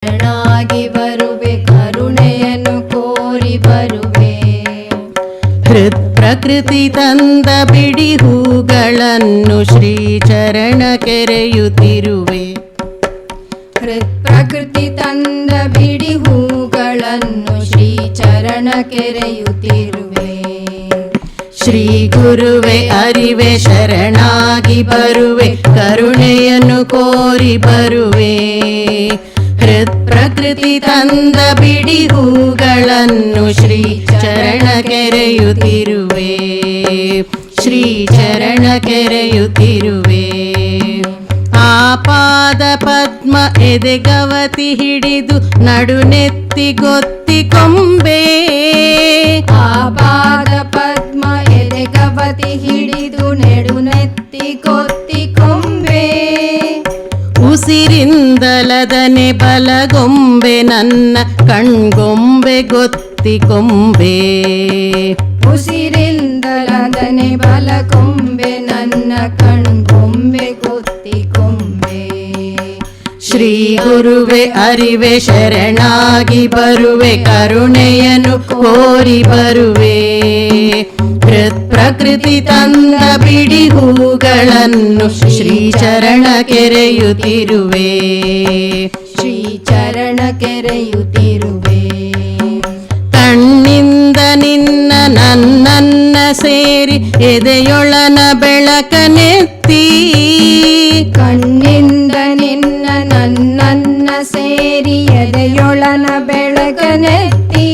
ಶರಣಾಗಿ ಬರುವೆ, ಕರುಣೆಯನ್ನು ಕೋರಿ ಬರುವೆ. ಹೃತ್ ಪ್ರಕೃತಿ ತಂದ ಬಿಡಿ ಹೂಗಳನ್ನು ಶ್ರೀ ಚರಣ ಕೆರೆಯುತ್ತಿರುವೆ. ಹೃತ್ ಪ್ರಕೃತಿ ತಂದ ಬಿಡಿ ಹೂಗಳನ್ನು ಶ್ರೀ ಚರಣ ಕೆರೆಯುತ್ತಿರುವೆ. ಶ್ರೀ ಗುರುವೆ ಅರಿವೆ ಶರಣಾಗಿ ಬರುವೆ, ಕರುಣೆಯನ್ನು ಕೋರಿ ಬರುವೆ. ಹೃತ್ ಪ್ರಕೃತಿ ತಂದ ಬಿಡಿ ಹೂಗಳನ್ನು ಶ್ರೀ ಚರಣ ಕೆರೆಯುತ್ತಿರುವೆ. ಶ್ರೀ ಚರಣ ಕೆರೆಯುತ್ತಿರುವೆ. ಆಪಾದ ಪದ್ಮ ಎದೆಗವತಿ ಹಿಡಿದು ನಡುನೆತ್ತಿ ಗೊತ್ತಿ ಕೊಂಬೆ. ಆಪಾದ ಪದ್ಮ ಎದೆಗವತಿ ಹಿಡಿದು ನೆಡುನೆತ್ತಿ ಗೊತ್ತಿ ಕೊಂಬೆ. ಉಸಿರಿಂದಲದನೆ ಬಲಗೊಂಬೆ ನನ್ನ ಕಣ್ಗೊಂಬೆ ಗೊತ್ತಿ ಕೊಂಬೆ. ಉಸಿರಿಂದಲದನೆ ಬಲಗೊಂಬೆ ನನ್ನ ಕಣ್ಗೊಂಬೆ ಗೊತ್ತಿ ಕೊಂಬೆ. ಶ್ರೀ ಗುರುವೆ ಅರಿವೆ ಶರಣಾಗಿ ಬರುವೆ, ಕರುಣೆಯನ್ನು ಕೋರಿ ಬರುವೆ. ಹೃತ್ ಪ್ರಕೃತಿ ತಂದ ಬಿಡಿ ಹೂಗಳನ್ನು ಶ್ರೀ ಚರಣ ಕೆರೆಯುತ್ತಿರುವೆ. ಶ್ರೀ ಚರಣ ಕೆರೆಯುತ್ತಿರುವೆ. ಕಣ್ಣಿಂದ ನಿನ್ನ ನನ್ನನ್ನ ಸೇರಿ ಎದೆಯೊಳನ ಬೆಳಕನೆತ್ತಿ. ಕಣ್ಣಿಂದ ನಿನ್ನ ನನ್ನನ್ನ ಸೇರಿ ಎದೆಯೊಳನ ಬೆಳಕನೆತ್ತಿ.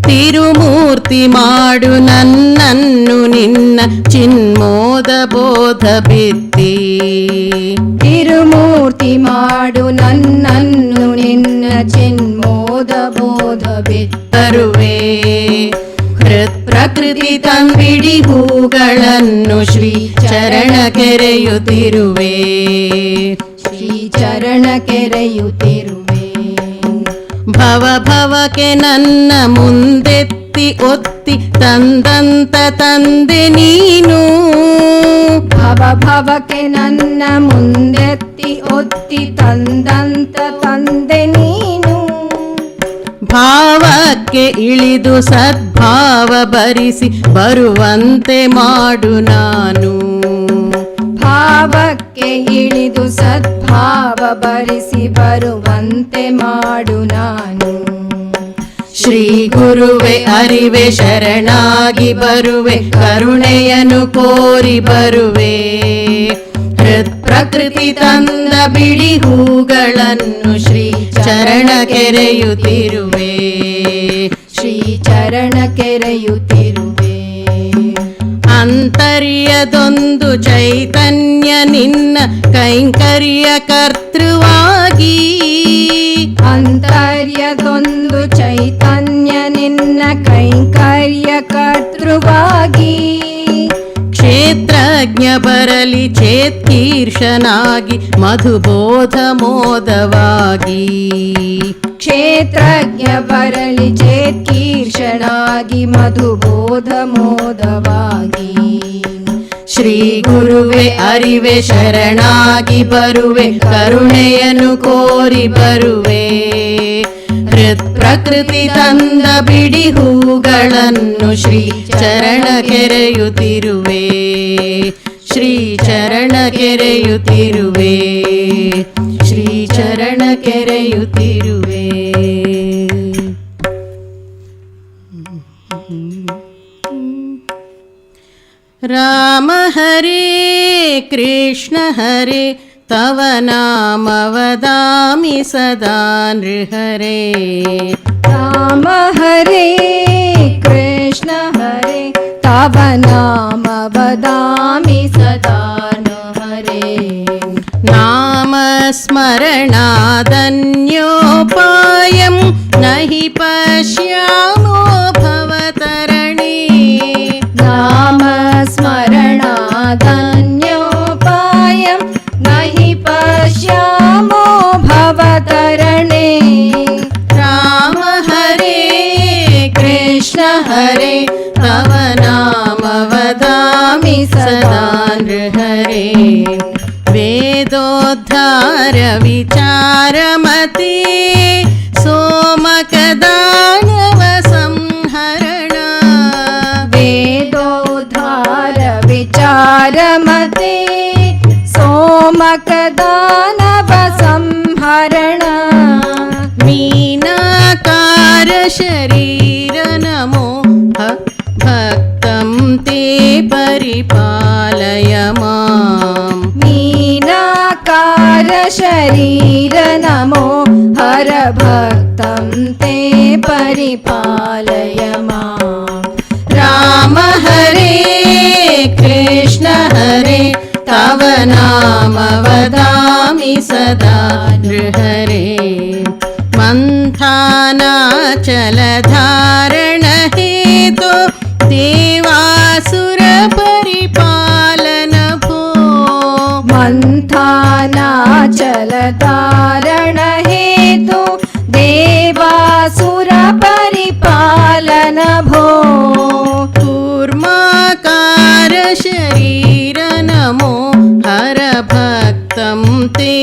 ತಿರುಮೂರ್ತಿ ಮಾಡು ನನ್ನನ್ನು ನಿನ್ನ ಚಿನ್ಮೋದ ಬೋಧ ಬಿತ್ತಿ. ತಿರುಮೂರ್ತಿ ಮಾಡು ನನ್ನನ್ನು ನಿನ್ನ ಚಿನ್ಮೋದ ಬೋಧ ಬಿತ್ತರುವೆ. ಹೃತ್ ಪ್ರಕೃತಿ ತಂಬಿಡಿ ಹೂಗಳನ್ನು ಶ್ರೀ ಚರಣ ಕೆರೆಯುತ್ತಿರುವೆ. ಶ್ರೀ ಚರಣ ಕೆರೆಯುತ್ತಿರುವೆ. ಭವ ಭವಕ್ಕೆ ನನ್ನ ಮುಂದೆತ್ತಿ ಒತ್ತಿ ತಂದಂತ ತಂದೆ ನೀನು. ಭವ ಭವಕ್ಕೆ ನನ್ನ ಮುಂದೆತ್ತಿ ಒತ್ತಿ ತಂದಂತ ತಂದೆ ನೀನು. ಭಾವಕ್ಕೆ ಇಳಿದು ಸದ್ಭಾವ ಭರಿಸಿ ಬರುವಂತೆ ಮಾಡು ನಾನು. ಭಾವಕ್ಕೆ ಇಳಿದು ಸದ್ಭಾವ ಭರಿಸಿ ಬರುವಂತೆ ಮಾಡು ನಾನು. ಶ್ರೀ ಗುರುವೆ ಅರಿವೆ ಶರಣಾಗಿ ಬರುವೆ, ಕರುಣೆಯನ್ನು ಕೋರಿ ಬರುವೆ. ಹೃತ್ ಪ್ರಕೃತಿ ತಂದ ಬಿಡಿ ಹೂಗಳನ್ನು ಶ್ರೀ ಚರಣ ಕೆರೆಯುತ್ತಿರುವೆ. ಶ್ರೀ ಚರಣ ಕೆರೆಯುತ್ತಿರುವೆ. ಅಂತರ್ಯದೊಂದು ಚೈತನ್ಯ ನಿನ್ನ ಕೈಂಕರ್ಯ ಕರ್ತೃವಾಗಿ. ಅಂತರ್ಯದೊಂದು ಚೈತನ್ಯ ನಿನ್ನ ಕೈಂಕರ್ಯ ಕರ್ತೃವಾಗಿ. ಕ್ಷೇತ್ರಜ್ಞ ಬರಲಿ ಚೇತ್ಕೀರ್ಷನಾಗಿ ಮಧುಬೋಧ ಮೋದವಾಗಿ. ಕ್ಷೇತ್ರಜ್ಞ ಬರಲಿ ಚೇತ್ಕೀರ್ಷನಾಗಿ ಮಧುಬೋಧ ಮೋದವಾಗಿ. ಶ್ರೀ ಗುರುವೆ ಅರಿವೆ ಶರಣಾಗಿ ಬರುವೆ, ಕರುಣೆಯನ್ನು ಕೋರಿ ಬರುವೆ. ಹೃತ್ ಪ್ರಕೃತಿ ತಂದ ಬಿಡಿ ಹೂಗಳನ್ನು ಶ್ರೀ ಚರಣ ಕೆರೆಯುತ್ತಿರುವೆ. ಶ್ರೀ ಚರಣ ಕೆರೆಯುತ್ತಿರುವೆ. ಶ್ರೀ ಚರಣ ಕೆರೆಯುತ್ತಿರುವೆ. ರಾಮ ಹರೇ ಕೃಷ್ಣ ಹರೇ ತವ ನಾಮ ವದಾಮಿ ಸದಾ ನೃಹರೇ. ರಾಮ ಹರೇ ಕೃಷ್ಣ ಹರೇ ತವ ನಾಮ ವದಾಮಿ ಸದಾ ನೃಹರೇ. ನಾಮ ಸ್ಮರಣಾದನ್ಯೋಪಾಯಂ ನಹಿ ಪಶ್ಯಾಮೋ ಭವತರಣಿ. ನಾಮ ಸ್ಮರಣಾದನ್ಯೋಪಾಯಂ ನಹಿ ಪಶ್ಯಾಮೋ ಭವತರಣೆ. ರಾಮ ಹರೇ ಕೃಷ್ಣ ಹರೇ ತವ ನಾಮ ವದಾಮಿ ಸದಾ ನೃಹರೇ. ವೇದೋದ್ಧಾರ ವಿಚಾರಮತಿ सोमकदानव संहरण वेदोद्धार विचारमते सोमकदानव संहरण मीनाकार शरीर नमो भक्तं ते परिपालय माम् मीनाकार शरीर नमो हर भक्तं ते परिपालय माम् राम हरे कृष्ण हरे तव नाम वदामि सदा नृहरे मन्थानाचलधारण हेतु देवासुर परिपालन भो मन्थानाचलधारण हेतु देवासुर परिपालन भो कूर्माकार शरीर नमो हर भक्तं ते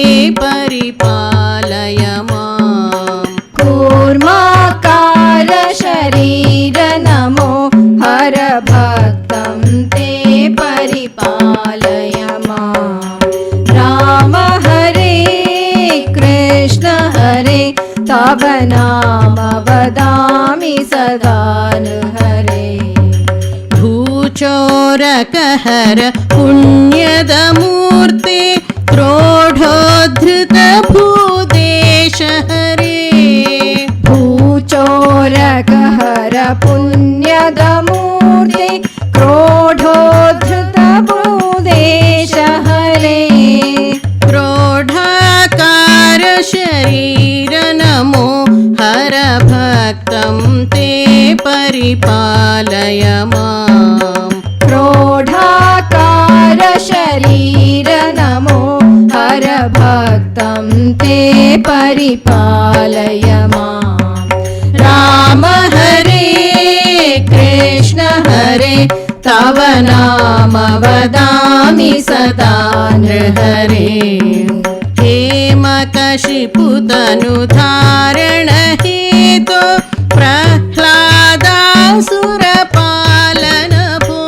परिपालय माम् कूर्माकार शरीर नमो हर भक्तं ते परिपालय माम् राम हरे कृष्ण हरे तव नाम वदामि सदा नृहरे भूचोरकहर पुण्यद मूर्ते क्रोढोद्धृत भूदेश हरे भूचोरकहर पुण्यद मूर्ते क्रोढोद्धृत भूदेश हरे क्रोढाकार शरीर नमो हर भक्तं ते परिपालय माम् क्रोढाकार शरीर नमो हर भक्तं ते परिपालय माम् राम हरे कृष्ण हरे तव नाम वदामि सदा नृहरे हेमकशिपुतनुधारण हेतु प्रह्लादासुरपालन भो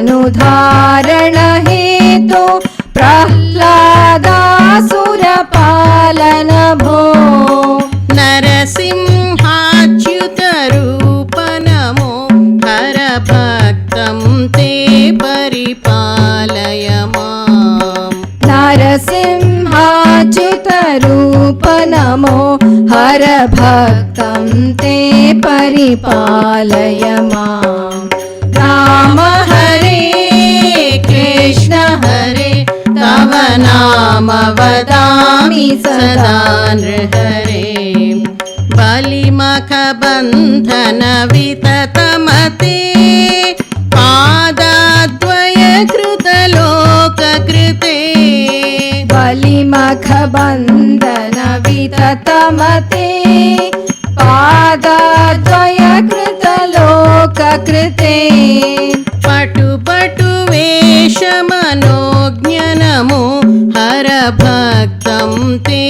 हेमकशिपुतनुधारण हेतु प्रह्लादासुरपालन भो नरसिंहाच्युत रूप नमो हर भक्तं ते परिपालय माम् नरसिंहाच्युत रूप नमो हर भक्तं ते परिपालय माम् राम हरे कृष्ण हरे तव नाम वदामि सदा नृहरे बलिमखबन्धन विततमते पादाद्वय कृतलोककृते बलिमखबन्धन विततमते पादाद्वय कृतलोककृते पटु वेशमनोज्ञ नमो हर भक्तं ते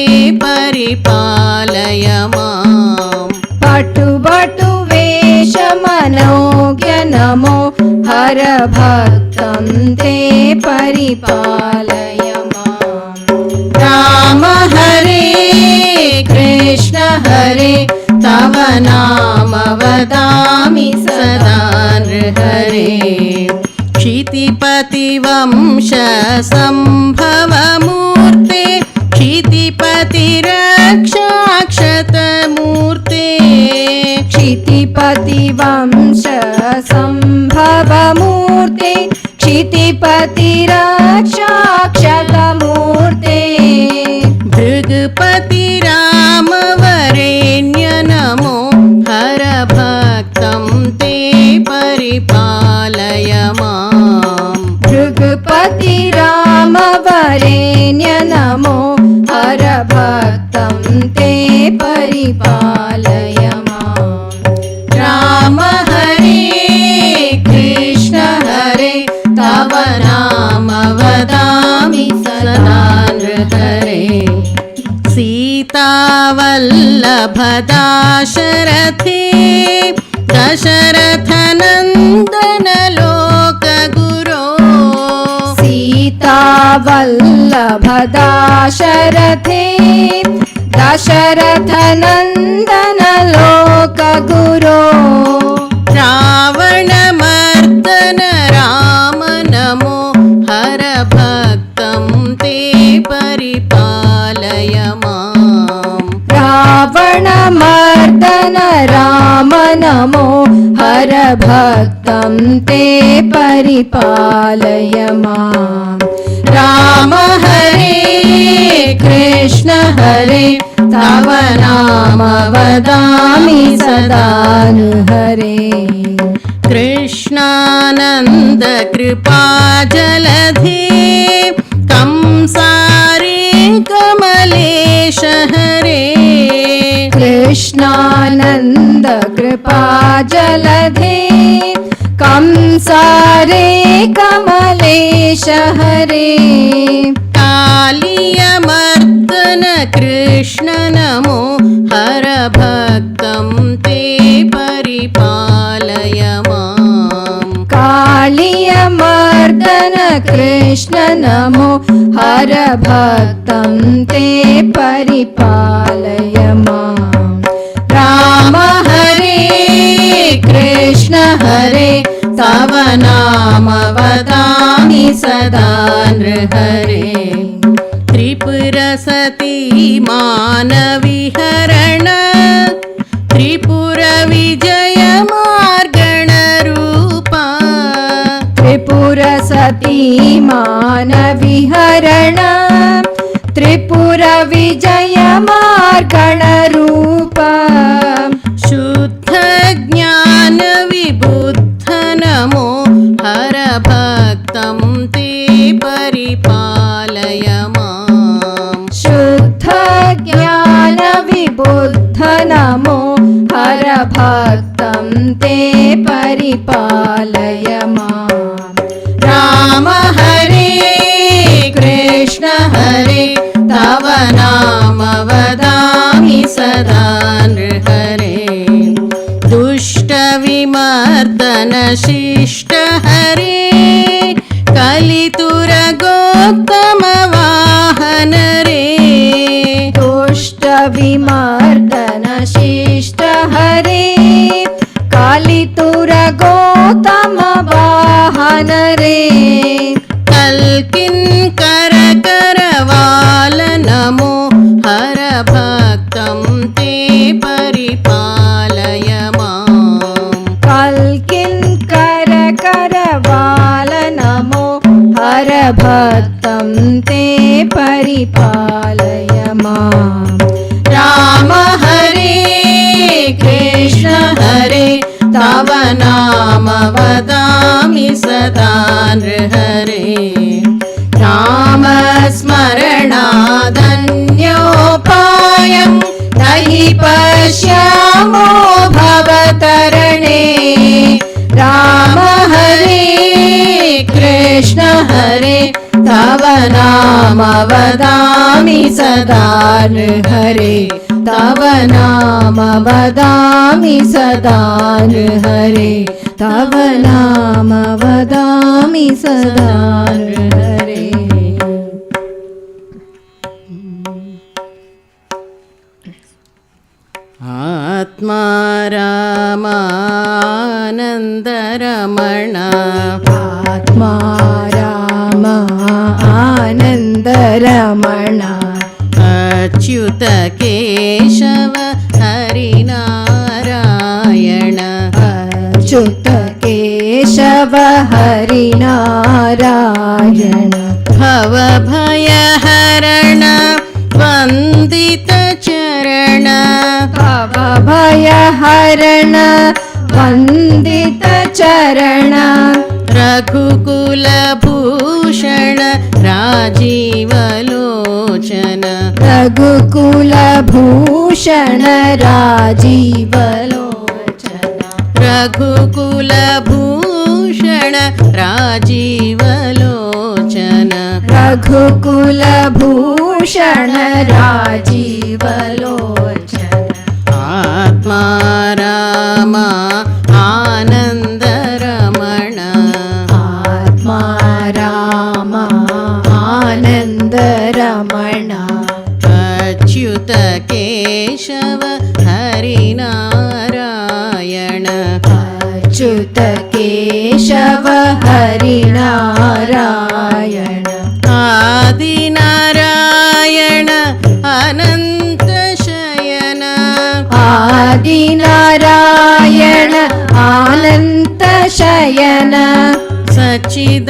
परिपालय माम् पटु वेशमनोज्ञ नमो हर भक्तं ते परिपालय माम् राम हरे कृष्ण हरे तव नाम वदामि सदा नृहरे क्षितिपतिवंश सम्भवमूर्ते क्षितिपतिरक्षाक्षतमूर्ते क्षितिपतिवंश सम्भवमूर्ते क्षितिपतिरक्षाक्षतमूर्ते भृगुपति रामवरेण्य नमो हर भक्तं ते परिपालय माम् भृगुपति रामवरेण्य नमो हर भक्तं ते परिपालय माम् राम हरे कृष्ण हरे तव नाम वदामि सदा नृहरे सीतावल्लभ दाशरथे दशरथनन्दन लोकगुरो सीतावल्लभ दाशरथे दशरथनन्दन लोकगुरो रावणमर्दन राम नमो हर भक्तं ते परिपालय माम् रावणमर्दन राम नमो हर भक्तं ते परिपालय माम् राम हरे कृष्ण हरे तव नाम वदामि सदा हरे कृष्णानन्द कृपा जलधे कंसारे कमलेश हरे कृष्णानन्द कृपा जलधे कंसारे कमलेश हरे कालियमर्दन कृष्ण नमो हर भक्तं ते परिपालय माम् कालियमर्दन कृष्ण नमो हर भक्तं ते परिपालय माम् राम हरे कृष्ण हरे तव नाम वदामि सदा नृहरे त्रिपुरसती मानविहरण त्रिपुरविजय मार्गणरूपा त्रिपुरसती मानविहरण त्रिपुरविजय मार्गणरूप शुद्ध ज्ञान विबुद्ध नमो हर भक्तं ते परिपालय माम् शुद्ध ज्ञान विबुद्ध नमो हर भक्तं ते परिपालय माम् राम हरे कृष्ण हरे तव नाम वदामि सदा नृहरे दुष्ट विमर्दन शिष्ट हरे कलितुर गोत्तम वाहन रे दुष्ट विमर्दन शिष्ट हरे कालितुर गौतम वाहन रे कल्किन्कर करवाल नमो हर भक्तं ते परिपालय माम् कल्किन्कर करवाल नमो हर भक्तं ते परिपालय माम् राम हरे कृष्ण हरे तव नाम वदामि सदा नृहरे राम स्मरणादन्योपायं नहि पश्यामो भवतरणे राम हरे कृष्ण हरे तव नाम वदामि सदा नृहरे तव नाम वदामि सदा नृहरे तव नाम वदामि सदा नृहरे आत्मा रामानन्दरमण आत्मा राम आनन्दरमण अच्युत केशव हरिनारायण अच्युत केशव हरिनारायण भवभयहरण वन्दित चरण भवभयहरण वन्दित चरण रघुकुलभूषण राजीवलोचन रघुकुलभूषण राजीवलोचन रघुकुलभूषण राजीवलोचन रघुकुलभूषण भूषण राजीवलोचन आत्मा राम आनन्दरमण आत्मा राम आनन्दरमण अच्युत केशव हरिनारायण अच्युत केशव हरिनारायण आदिनारायण अनन्तशयन आदिनारायण अनन्तशयन सच्चिदानन्द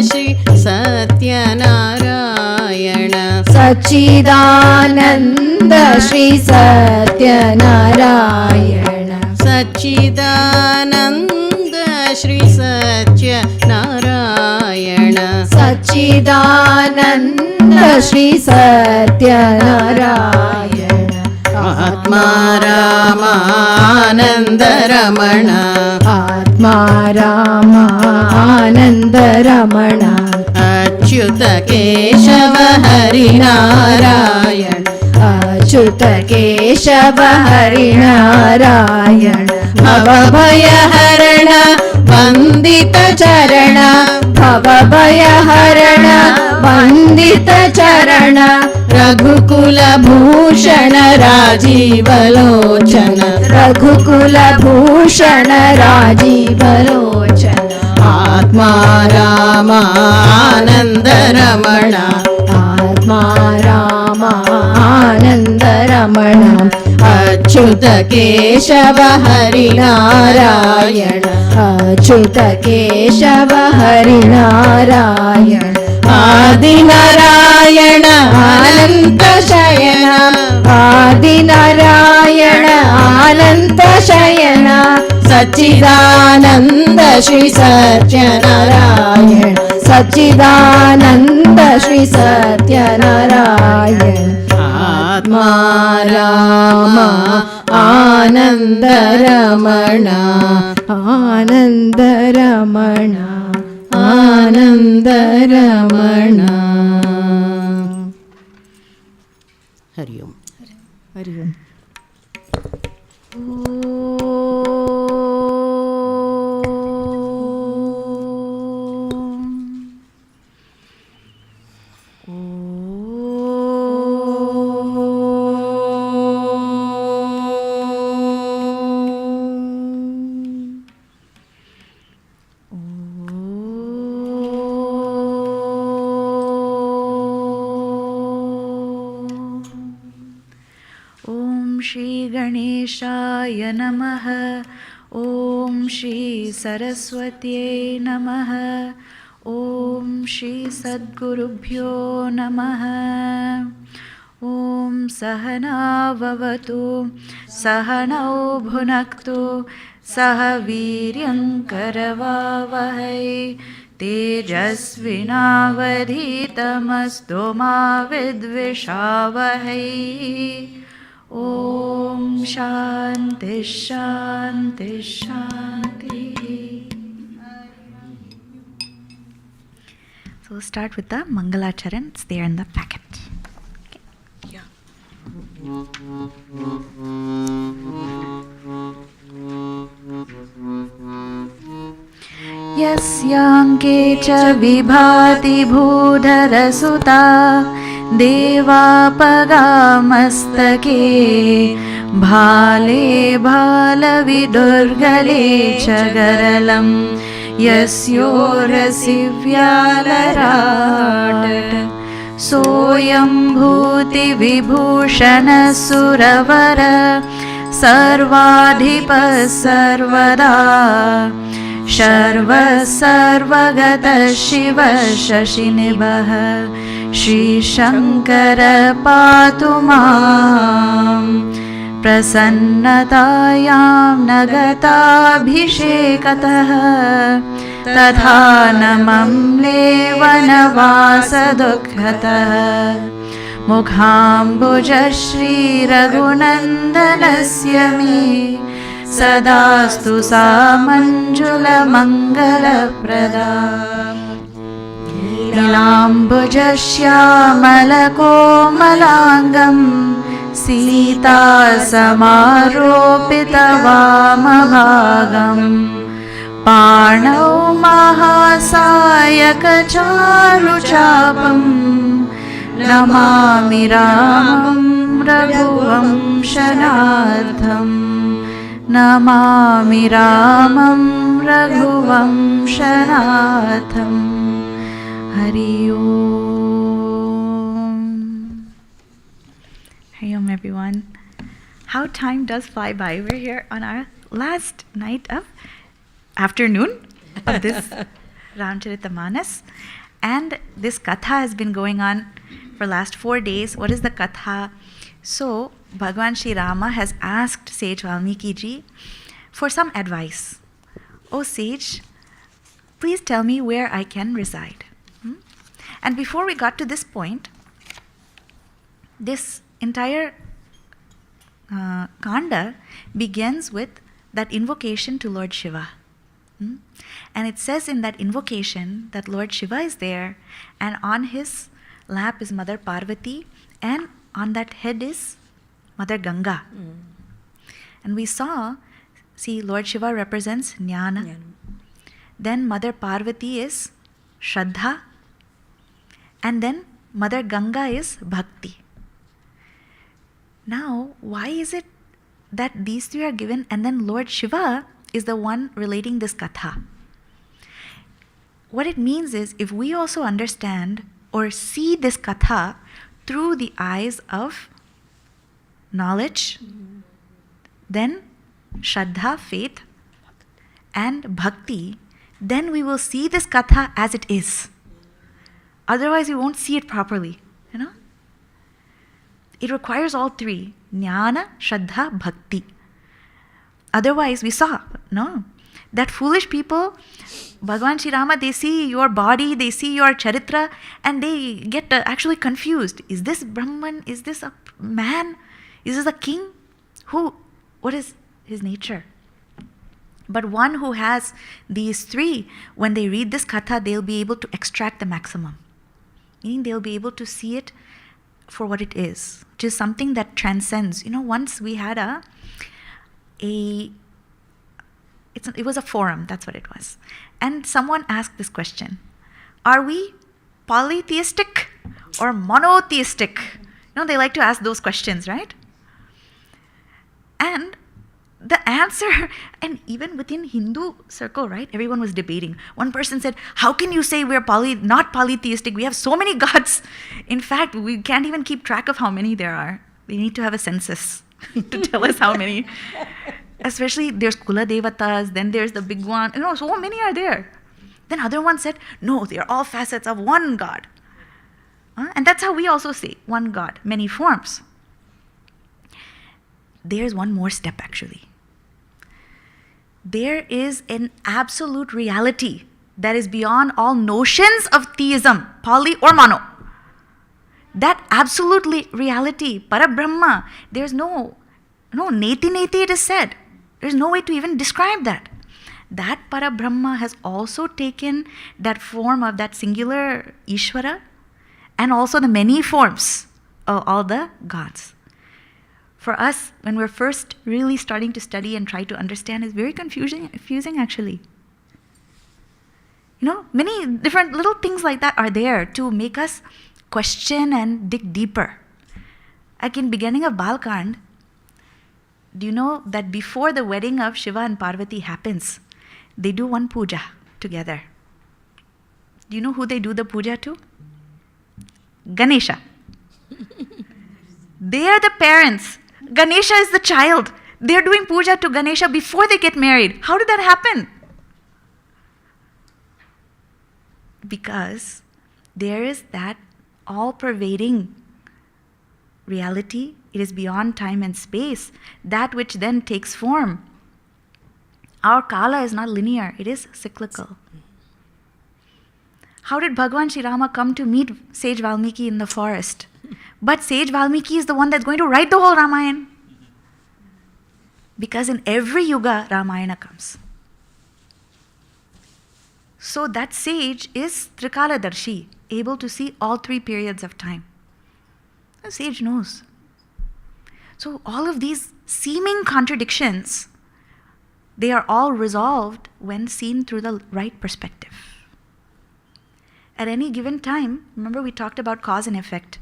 श्री सत्यनारायण सच्चिदानन्द श्री सत्यनारायण सच्चिदानन्द श्री सत्यनारायण सच्चिदानन्द श्री सत्यनारायण आत्मा रामानन्दरमण आत्मा रामानन्दरमण अच्युत केशव हरिनारायण अच्युत केशव हरिनारायण भवभयहरण वन्दित चरण भवभयहरण वन्दित चरण रघुकुलभूषण राजीवलोचन रघुकुलभूषण राजीवलोचन आत्मा रामानन्दरमण आत्मा रामानन्दरमण अच्युत केशव हरिनारायण अच्युत केशव हरिनारायण आदिनारायण अनन्तशयन आदिनारायण अनन्तशयन सच्चिदानन्द श्री सत्यनारायण सच्चिदानन्द श्री सत्यनारायण आत्मा राम आनन्दरमण आनन्दरमण आनन्दरमण हरि ओम् हरि ओम् श्री गणेशाय नमः। ॐ श्री सरस्वत्यै नमः। ॐ श्री सद्गुरुभ्यो नमः। ॐ सहनाववतु सहनौ भुनक्तु सह वीर्यङ्करवावहै तेजस्विनावधीतमस्तु मा विद्विषावहै। ॐ शान्ति शान्ति शान्तिः. So start with the Mangalacharan. It's there in the packet. Okay. Yeah. यस्याङ्के च विभाति भूधरसुता देवापगामस्तके भाले भालविदुर्गले च गरलं यस्योरसि व्यालराट सोऽयं भूतिविभूषणसुरवर सर्वाधिपः सर्वदा सर्वगतः शिवः शशिनिभः श्रीशङ्कर पातु माम् प्रसन्नतायां न गताभिषेकतः तथा न मम्ले वनवासदुःखतः मुखाम्बुजः श्रीरघुनन्दनस्य मे सदास्तु सा मञ्जुलमङ्गलप्रदा नीलाम्बुजश्यामलकोमलाङ्गं सीतासमारोपितवामभागम् पाणौ महासायकचारुचापं नमामि रामं रघुवंशनाथम् नमामि रामं रघुवंशनाथम् हरि ओम. Hari Om everyone. How time does fly by. We're here on our last night of afternoon of this Ramcharitamanas, and this katha has been going on for last 4 days. What is the katha? So Bhagwan Shri Rama has asked Sage Valmiki ji for some advice. Oh sage, please tell me where I can reside. And before we got to this point, this entire kanda begins with that invocation to Lord Shiva. And it says in that invocation that Lord Shiva is there, and on his lap is Mother Parvati, and on that head is Mother Ganga. And we saw, see, Lord Shiva represents Jnana. Then Mother Parvati is Shraddha. And then Mother Ganga is Bhakti. Now, why is it that these three are given and then Lord Shiva is the one relating this katha? What it means is, if we also understand or see this katha through the eyes of knowledge, then Shraddha, faith, and Bhakti, then we will see this katha as it is. Otherwise, we won't see it properly, you know. It requires all three: Jnana, Shraddha, Bhakti. Otherwise, we saw, no, that foolish people, Bhagwan Shri Rama, they see your body, they see your charitra, and they get actually confused. Is this Brahman? Is this a man? Is this a king? What is his nature? But one who has these three, when they read this katha, they'll be able to extract the maximum. Meaning they'll be able to see it for what it is, which is something that transcends. You know, once we had it was a forum, that's what it was. And someone asked this question: are we polytheistic or monotheistic? You know, they like to ask those questions, right? And the answer, and even within Hindu circle, right, everyone was debating. One person said, how can you say we're not polytheistic? We have so many gods. In fact, we can't even keep track of how many there are. We need to have a census to tell us how many. Especially there's Kula Devatas, then there's the big one. You know, so many are there. Then other one said, no, they're all facets of one God. And that's how we also say, one God, many forms. There's one more step actually. There is an absolute reality that is beyond all notions of theism, poly or mono. That absolute reality, Parabrahma, there's no neti it is said. There's no way to even describe that. That Parabrahma has also taken that form of that singular Ishvara and also the many forms of all the gods. For us, when we're first really starting to study and try to understand, it's very confusing actually. You know, many different little things like that are there to make us question and dig deeper. Like in beginning of Balkand, do you know that before the wedding of Shiva and Parvati happens, they do one puja together? Do you know who they do the puja to? Ganesha. They are the parents. Ganesha is the child. They're doing puja to Ganesha before they get married. How did that happen? Because there is that all-pervading reality. It is beyond time and space, that which then takes form. Our kala is not linear, it is cyclical. How did Bhagwan Shri Rama come to meet Sage Valmiki in the forest? But Sage Valmiki is the one that's going to write the whole Ramayana. Because in every yuga, Ramayana comes. So that sage is Trikaladarshi, able to see all 3 periods of time. The sage knows. So all of these seeming contradictions, they are all resolved when seen through the right perspective. At any given time, remember we talked about cause and effect.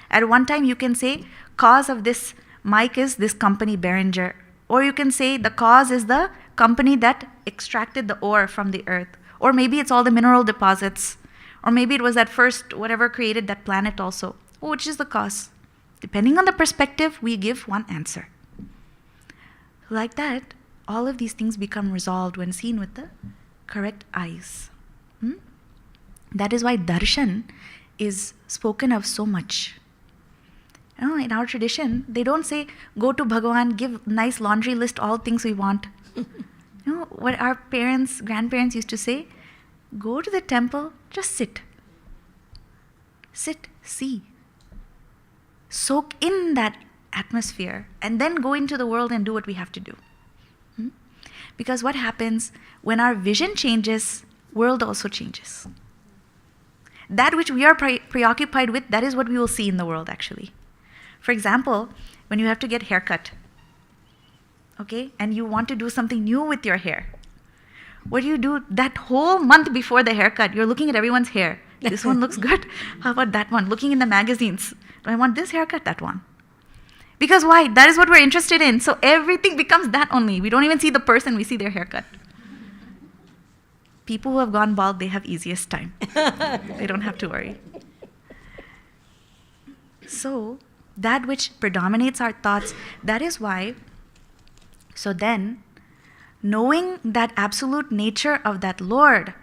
At one time you can say, cause of this mic is this company Behringer. Or you can say the cause is the company that extracted the ore from the earth. Or maybe it's all the mineral deposits. Or maybe it was that first whatever created that planet also. Which is the cause? Depending on the perspective, we give one answer. Like that, all of these things become resolved when seen with the correct eyes. That is why darshan is spoken of so much. In our tradition, they don't say, go to Bhagavan, give nice laundry list, all things we want. What our parents, grandparents used to say, go to the temple, just sit. Sit, see. Soak in that atmosphere and then go into the world and do what we have to do. Because what happens when our vision changes, world also changes. That which we are preoccupied with, that is what we will see in the world actually. For example, when you have to get haircut, okay, and you want to do something new with your hair, what do? That whole month before the haircut, you're looking at everyone's hair. This one looks good. How about that one? Looking in the magazines. Do I want this haircut? That one. Because why? That is what we're interested in. So everything becomes that only. We don't even see the person, we see their haircut. People who have gone bald, they have easiest time. They don't have to worry. So that which predominates our thoughts, that is why, so then, knowing that absolute nature of that Lord,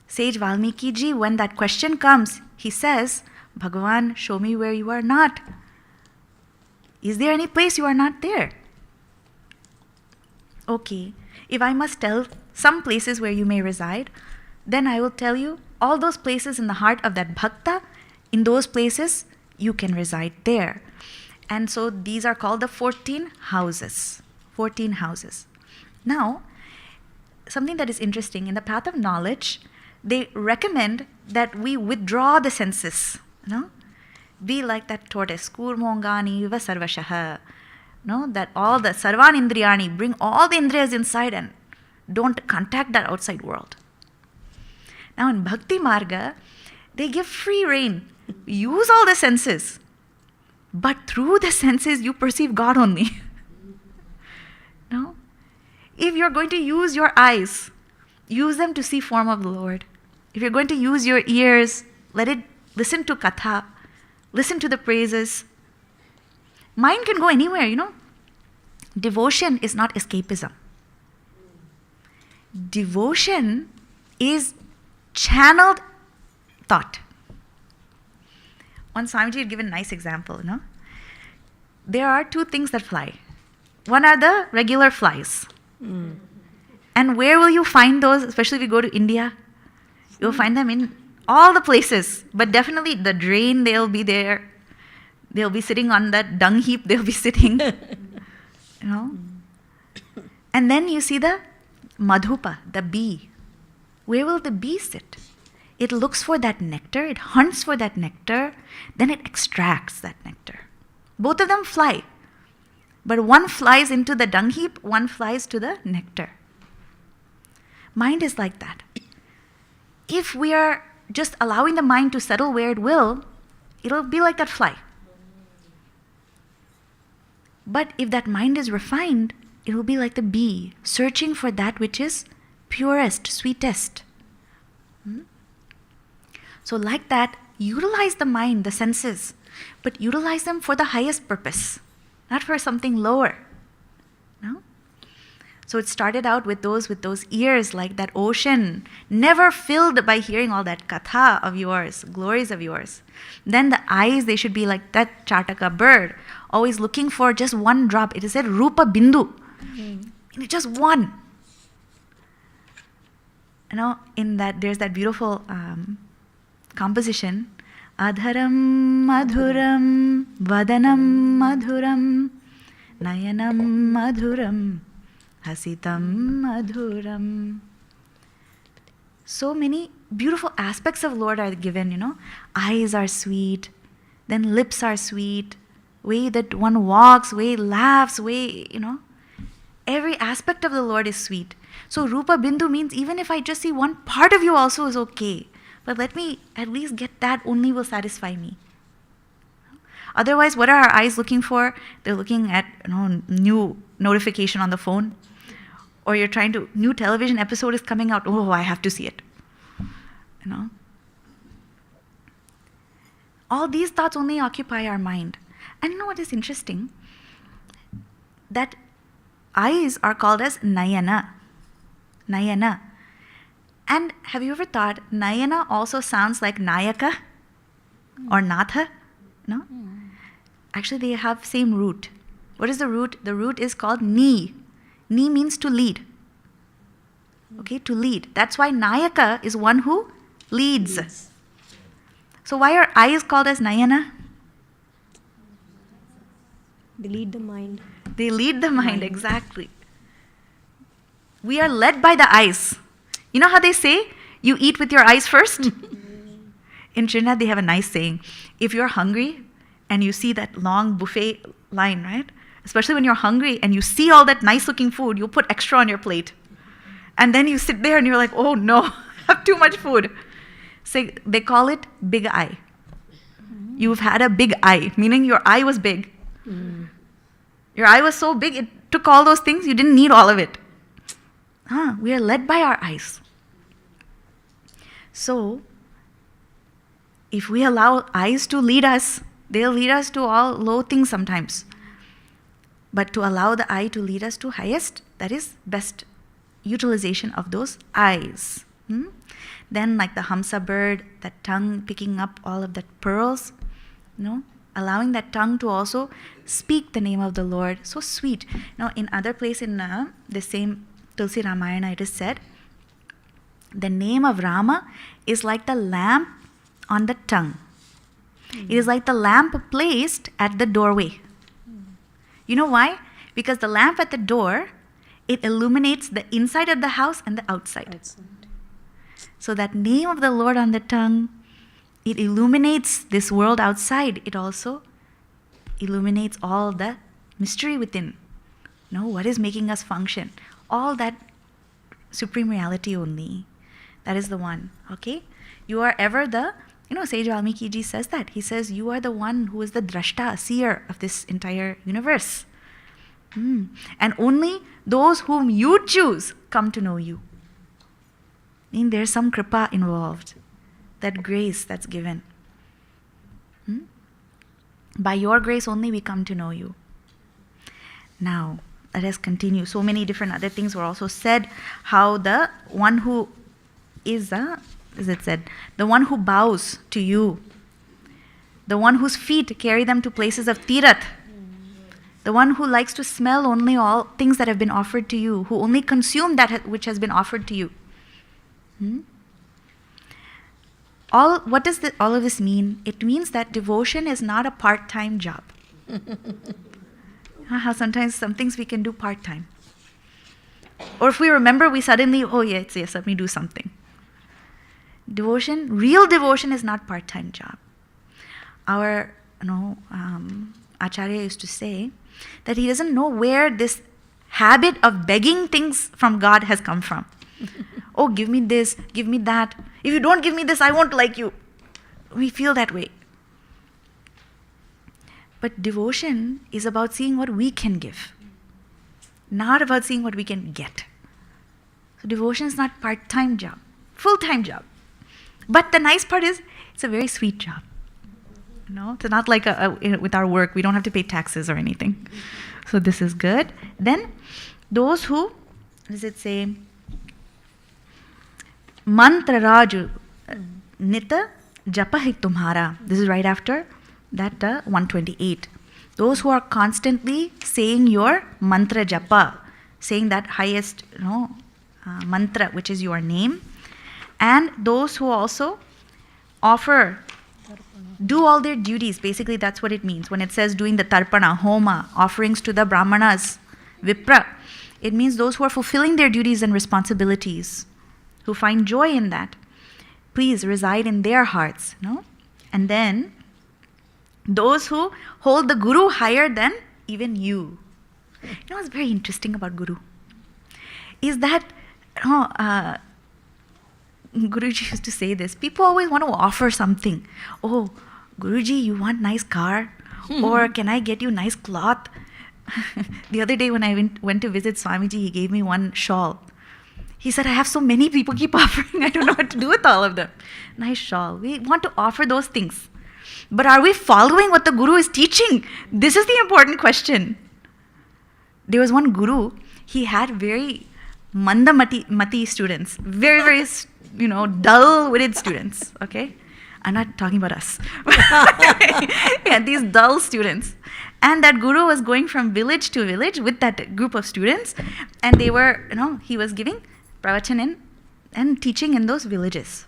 Sage Valmiki ji, when that question comes, he says, Bhagavan, show me where you are not. Is there any place you are not there? Okay, if I must tell some places where you may reside, then I will tell you all those places in the heart of that bhakta, in those places you can reside there. And so these are called the 14 houses. 14 houses. Now, something that is interesting, in the path of knowledge, they recommend that we withdraw the senses. Be like that tortoise, kurmongani va sarvashaha. That all the sarvan indriyani, bring all the indriyas inside and don't contact that outside world. Now in Bhakti Marga, they give free rein. Use all the senses. But through the senses, you perceive God only. No? If you're going to use your eyes, use them to see form of the Lord. If you're going to use your ears, let it listen to katha, listen to the praises. Mind can go anywhere, Devotion is not escapism. Devotion is channeled thought. One Swamiji had given a nice example, There are 2 things that fly. One are the regular flies. And where will you find those, especially if you go to India? You'll find them in all the places. But definitely the drain, they'll be there. They'll be sitting on that dung heap, they'll be sitting. And then you see the madhupa, the bee. Where will the bee sit? It looks for that nectar, it hunts for that nectar, then it extracts that nectar. Both of them fly. But one flies into the dung heap, one flies to the nectar. Mind is like that. If we are just allowing the mind to settle where it will, it'll be like that fly. But if that mind is refined, it will be like the bee, searching for that which is purest, sweetest. So like that, utilize the mind, the senses, but utilize them for the highest purpose, not for something lower. No? So it started out with those ears, like that ocean, never filled by hearing all that katha of yours, glories of yours. Then the eyes, they should be like that Chataka bird, always looking for just one drop. It is said Rupa Bindu. Just one. In that there's that beautiful composition. Adharam madhuram, vadanam madhuram, nayanam madhuram, hasitam madhuram. so many beautiful aspects of Lord are given. Eyes are sweet, then lips are sweet, way that one walks, way laughs, way. Every aspect of the Lord is sweet. So Rupa Bindu means even if I just see one part of you also is okay. But let me at least get that only will satisfy me. Otherwise, what are our eyes looking for? They're looking at new notification on the phone. Or you're new television episode is coming out. Oh, I have to see it. All these thoughts only occupy our mind. And you know what is interesting? That eyes are called as Nayana. Nayana. And have you ever thought Nayana also sounds like Nayaka or Natha? No? Actually, they have same root. What is the root? The root is called Ni. Ni means to lead. Okay, to lead. That's why Nayaka is one who leads. So why are eyes called as Nayana? They lead the mind. They lead the mind, exactly. We are led by the eyes. You know how they say, you eat with your eyes first? In Trinidad, they have a nice saying. If you're hungry and you see that long buffet line, right? Especially when you're hungry and you see all that nice looking food, you'll put extra on your plate. And then you sit there and you're like, oh no, I have too much food. So they call it big eye. You've had a big eye, meaning your eye was big. Your eye was so big, it took all those things, you didn't need all of it. We are led by our eyes. So, if we allow eyes to lead us, they'll lead us to all low things sometimes. But to allow the eye to lead us to highest, that is best utilization of those eyes. Then like the Hamsa bird, that tongue picking up all of that pearls, allowing that tongue to also speak the name of the Lord. So sweet. Now in other place in the same Tulsi Ramayana it is said, the name of Rama is like the lamp on the tongue. It is like the lamp placed at the doorway. You know why? Because the lamp at the door, it illuminates the inside of the house and the outside. So that name of the Lord on the tongue, it illuminates this world outside. It also illuminates all the mystery within. What is making us function? All that supreme reality only. That is the one. Okay? You are ever the, Sage Valmiki ji says that. He says, you are the one who is the drashta, seer of this entire universe. And only those whom you choose come to know you. There's some kripa involved. That grace that's given. By your grace only we come to know you. Now, let us continue. So many different other things were also said. How the one who is the one who bows to you, the one whose feet carry them to places of tirath, the one who likes to smell only all things that have been offered to you, who only consume that which has been offered to you. What does all of this mean? It means that devotion is not a part-time job. How sometimes some things we can do part-time. Or if we remember, we suddenly, yes, let me do something. Real devotion is not part-time job. Our Acharya used to say that he doesn't know where this habit of begging things from God has come from. Oh, give me this, give me that. If you don't give me this, I won't like you. We feel that way. But devotion is about seeing what we can give, not about seeing what we can get. So devotion is not part-time job, full-time job. But the nice part is, it's a very sweet job. It's not like with our work, we don't have to pay taxes or anything. So this is good. Then, those who, does it say, Mantra Raju Nita Japa hi tumhara. This is right after that 128. Those who are constantly saying your mantra japa, saying that highest mantra, which is your name, and those who also do all their duties. Basically, that's what it means. When it says doing the tarpana, homa, offerings to the brahmanas, vipra, it means those who are fulfilling their duties and responsibilities. who find joy in that, please reside in their hearts. No? And then those who hold the Guru higher than even you. You know what's very interesting about Guru? Is that Guruji used to say this. People always want to offer something. Oh, Guruji, you want nice car? Or can I get you nice cloth? The other day when I went to visit Swamiji, he gave me one shawl. He said, I have so many people keep offering. I don't know what to do with all of them. Nice shawl. We want to offer those things. But are we following what the Guru is teaching? This is the important question. There was one Guru, he had very mati students. Very, very, dull-witted students. Okay? I'm not talking about us. Yeah, these dull students. And that Guru was going from village to village with that group of students. And they were, he was giving pravachan and teaching in those villages.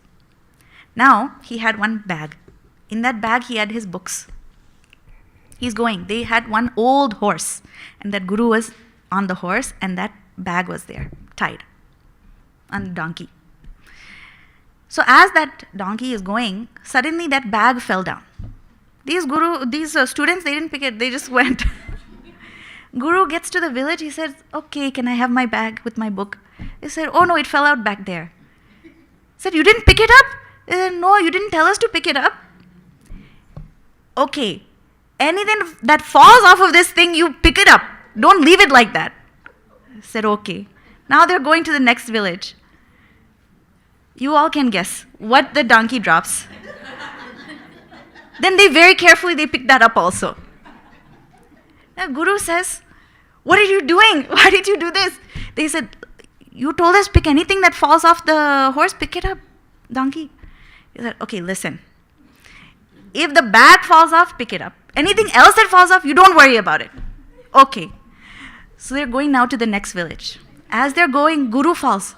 Now, he had one bag. In that bag, he had his books. He's going. They had one old horse. And that Guru was on the horse and that bag was there, tied on the donkey. So as that donkey is going, suddenly that bag fell down. These students, they didn't pick it, they just went. Guru gets to the village, he says, okay, can I have my bag with my book? They said, oh no, it fell out back there. He said, you didn't pick it up? They said, no, you didn't tell us to pick it up. Okay, anything that falls off of this thing, you pick it up. Don't leave it like that. I said, okay. Now they're going to the next village. You all can guess what the donkey drops. Then they very carefully, they pick that up also. Now Guru says, what are you doing? Why did you do this? They said, you told us pick anything that falls off the horse, pick it up, donkey. He said, okay, listen. If the bag falls off, pick it up. Anything else that falls off, you don't worry about it. Okay. So they're going now to the next village. As they're going, Guru falls.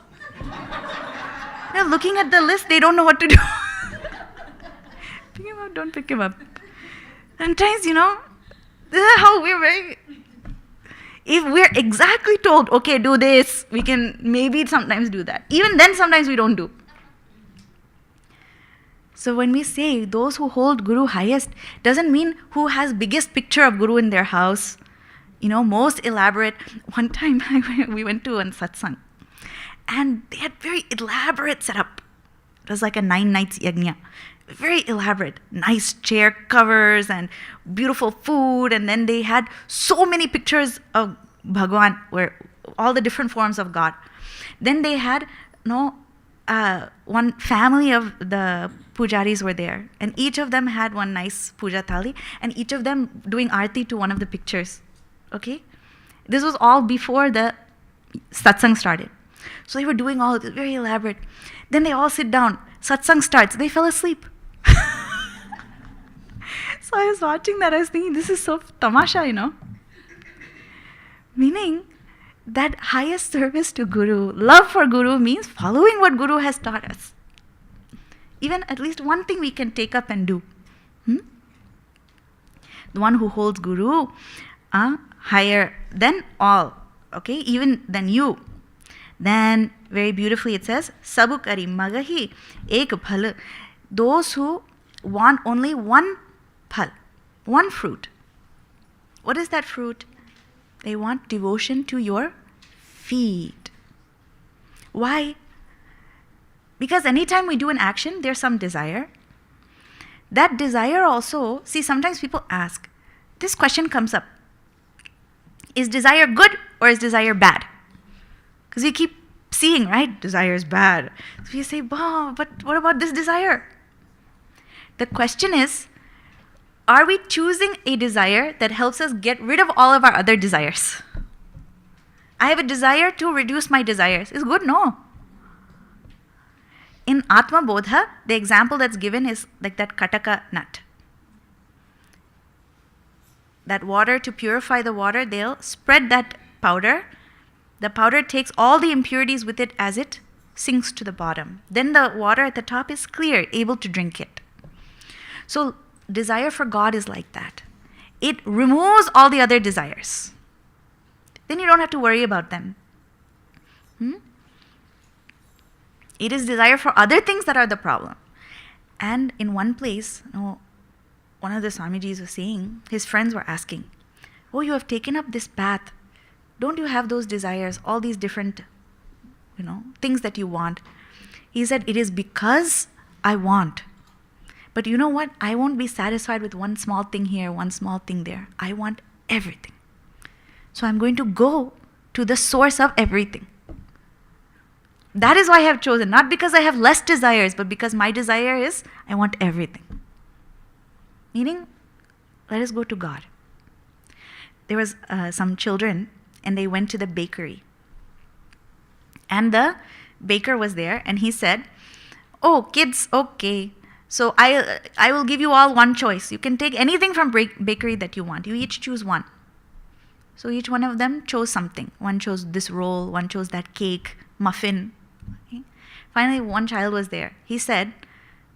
They're looking at the list, they don't know what to do. Pick him up, don't pick him up. Sometimes, this is how we're very... If we're exactly told, okay, do this, we can maybe sometimes do that. Even then, sometimes we don't do. So when we say those who hold Guru highest, doesn't mean who has biggest picture of Guru in their house, most elaborate. One time we went to one satsang and they had very elaborate setup. It was like a 9 nights yajna. Very elaborate, nice chair covers and beautiful food, and then they had so many pictures of Bhagwan, where all the different forms of God. Then they had one family of the pujaris were there, and each of them had one nice puja thali, and each of them doing arti to one of the pictures. Okay? This was all before the satsang started. So they were doing all of this, very elaborate. Then they all sit down. Satsang starts. They fell asleep. So I was watching that. I was thinking, this is so tamasha, Meaning that highest service to Guru, love for Guru means following what Guru has taught us. Even at least one thing we can take up and do. The one who holds Guru higher than all, okay, even than you. Then very beautifully it says, Sabu kari magahi ek phal. Those who want only one phal, one fruit. What is that fruit? They want devotion to your feet. Why? Because anytime we do an action, there's some desire. That desire also, see, sometimes people ask, this question comes up. Is desire good or is desire bad? Because we keep seeing, right? Desire is bad. So we say, wow, but what about this desire? The question is, are we choosing a desire that helps us get rid of all of our other desires? I have a desire to reduce my desires. Is good? No. In Atma Bodha, the example that's given is like that kataka nut. That water, to purify the water, they'll spread that powder. The powder takes all the impurities with it as it sinks to the bottom. Then the water at the top is clear, able to drink it. So desire for God is like that. It removes all the other desires. Then you don't have to worry about them. It is desire for other things that are the problem. And in one place, one of the Swamijis was saying, his friends were asking, oh, you have taken up this path. Don't you have those desires, all these different, things that you want? He said, it is because I want. But you know what? I won't be satisfied with one small thing here, one small thing there. I want everything. So I'm going to go to the source of everything. That is why I have chosen, not because I have less desires, but because my desire is, I want everything. Meaning, let us go to God. There was some children, and they went to the bakery. And the baker was there, and he said, oh, kids, okay. So I will give you all one choice. You can take anything from bakery that you want. You each choose one. So each one of them chose something. One chose this roll, one chose that cake, muffin. Okay. Finally, one child was there. He said,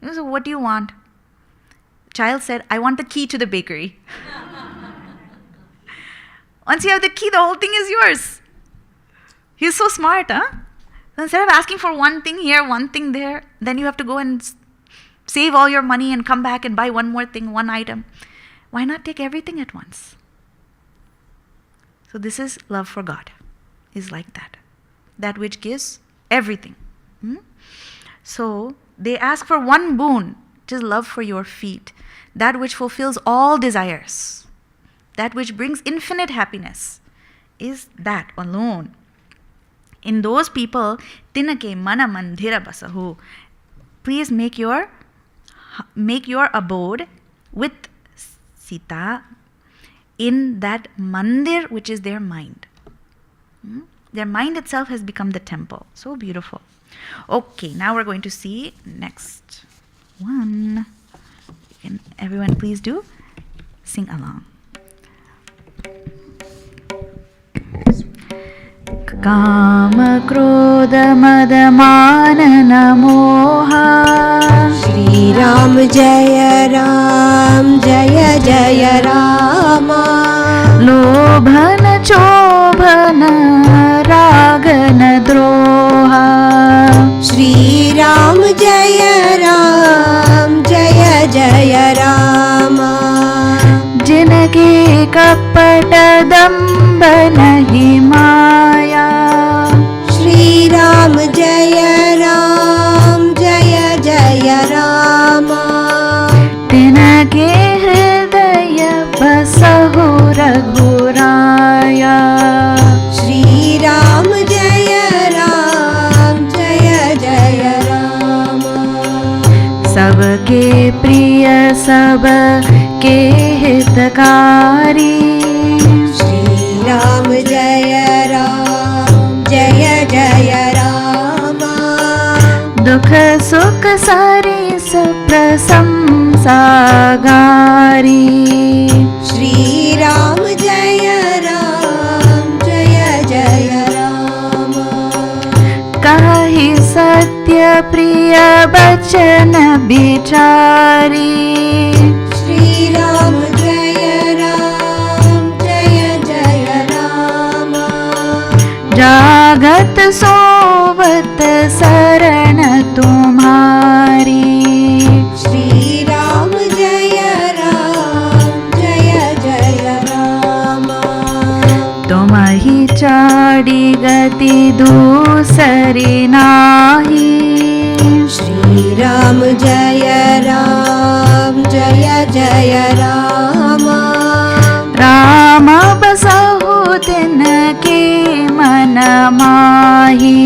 so what do you want? Child said, I want the key to the bakery. Once you have the key, the whole thing is yours. He's so smart, huh? So instead of asking for one thing here, one thing there, then you have to go and save all your money and come back and buy one more thing, one item. Why not take everything at once? So this is love for God, is like that. That which gives everything. So they ask for one boon, which is love for your feet. That which fulfills all desires. That which brings infinite happiness is that alone. In those people, tinake mana mandhira basahu. Please make your abode with Sita in that mandir, which is their mind. Their mind itself has become the temple. So beautiful. Okay, now we're going to see next one. Can everyone please do sing along. Kama krodha mada manana moha. Shri Ram Jaya Ram Jaya Jaya Rama. Lobhana chobhana ragana droha. Shri Ram Jaya Ram Jaya Jaya Rama. Jinake kapata damba nahi maya. Shri Ram Jaya Ram Jaya Jaya Rama. Tinake hridaya basahu raghuraya. Shri Ram Jaya Ram Jaya Jaya Rama. Sabke priya sabke hitakari. Shri Ram Jaya Ram Jaya Jaya Rama. Dukha sukha sari saprasamsagari. Shri Ram Jaya Ram Jaya Jaya Rama. Kahi satya priya bachana bichari. Shri Ram Jaya Ram Jaya Jaya Rama. Jagat sobat saran tumhari. Shri Ram Jaya Ram Jaya Jaya Rama. Tumahi chadi gati dusari nahi. Shri Ram Jaya Ram Jaya Jaya Rama. Rama basahu tinake mana mahi.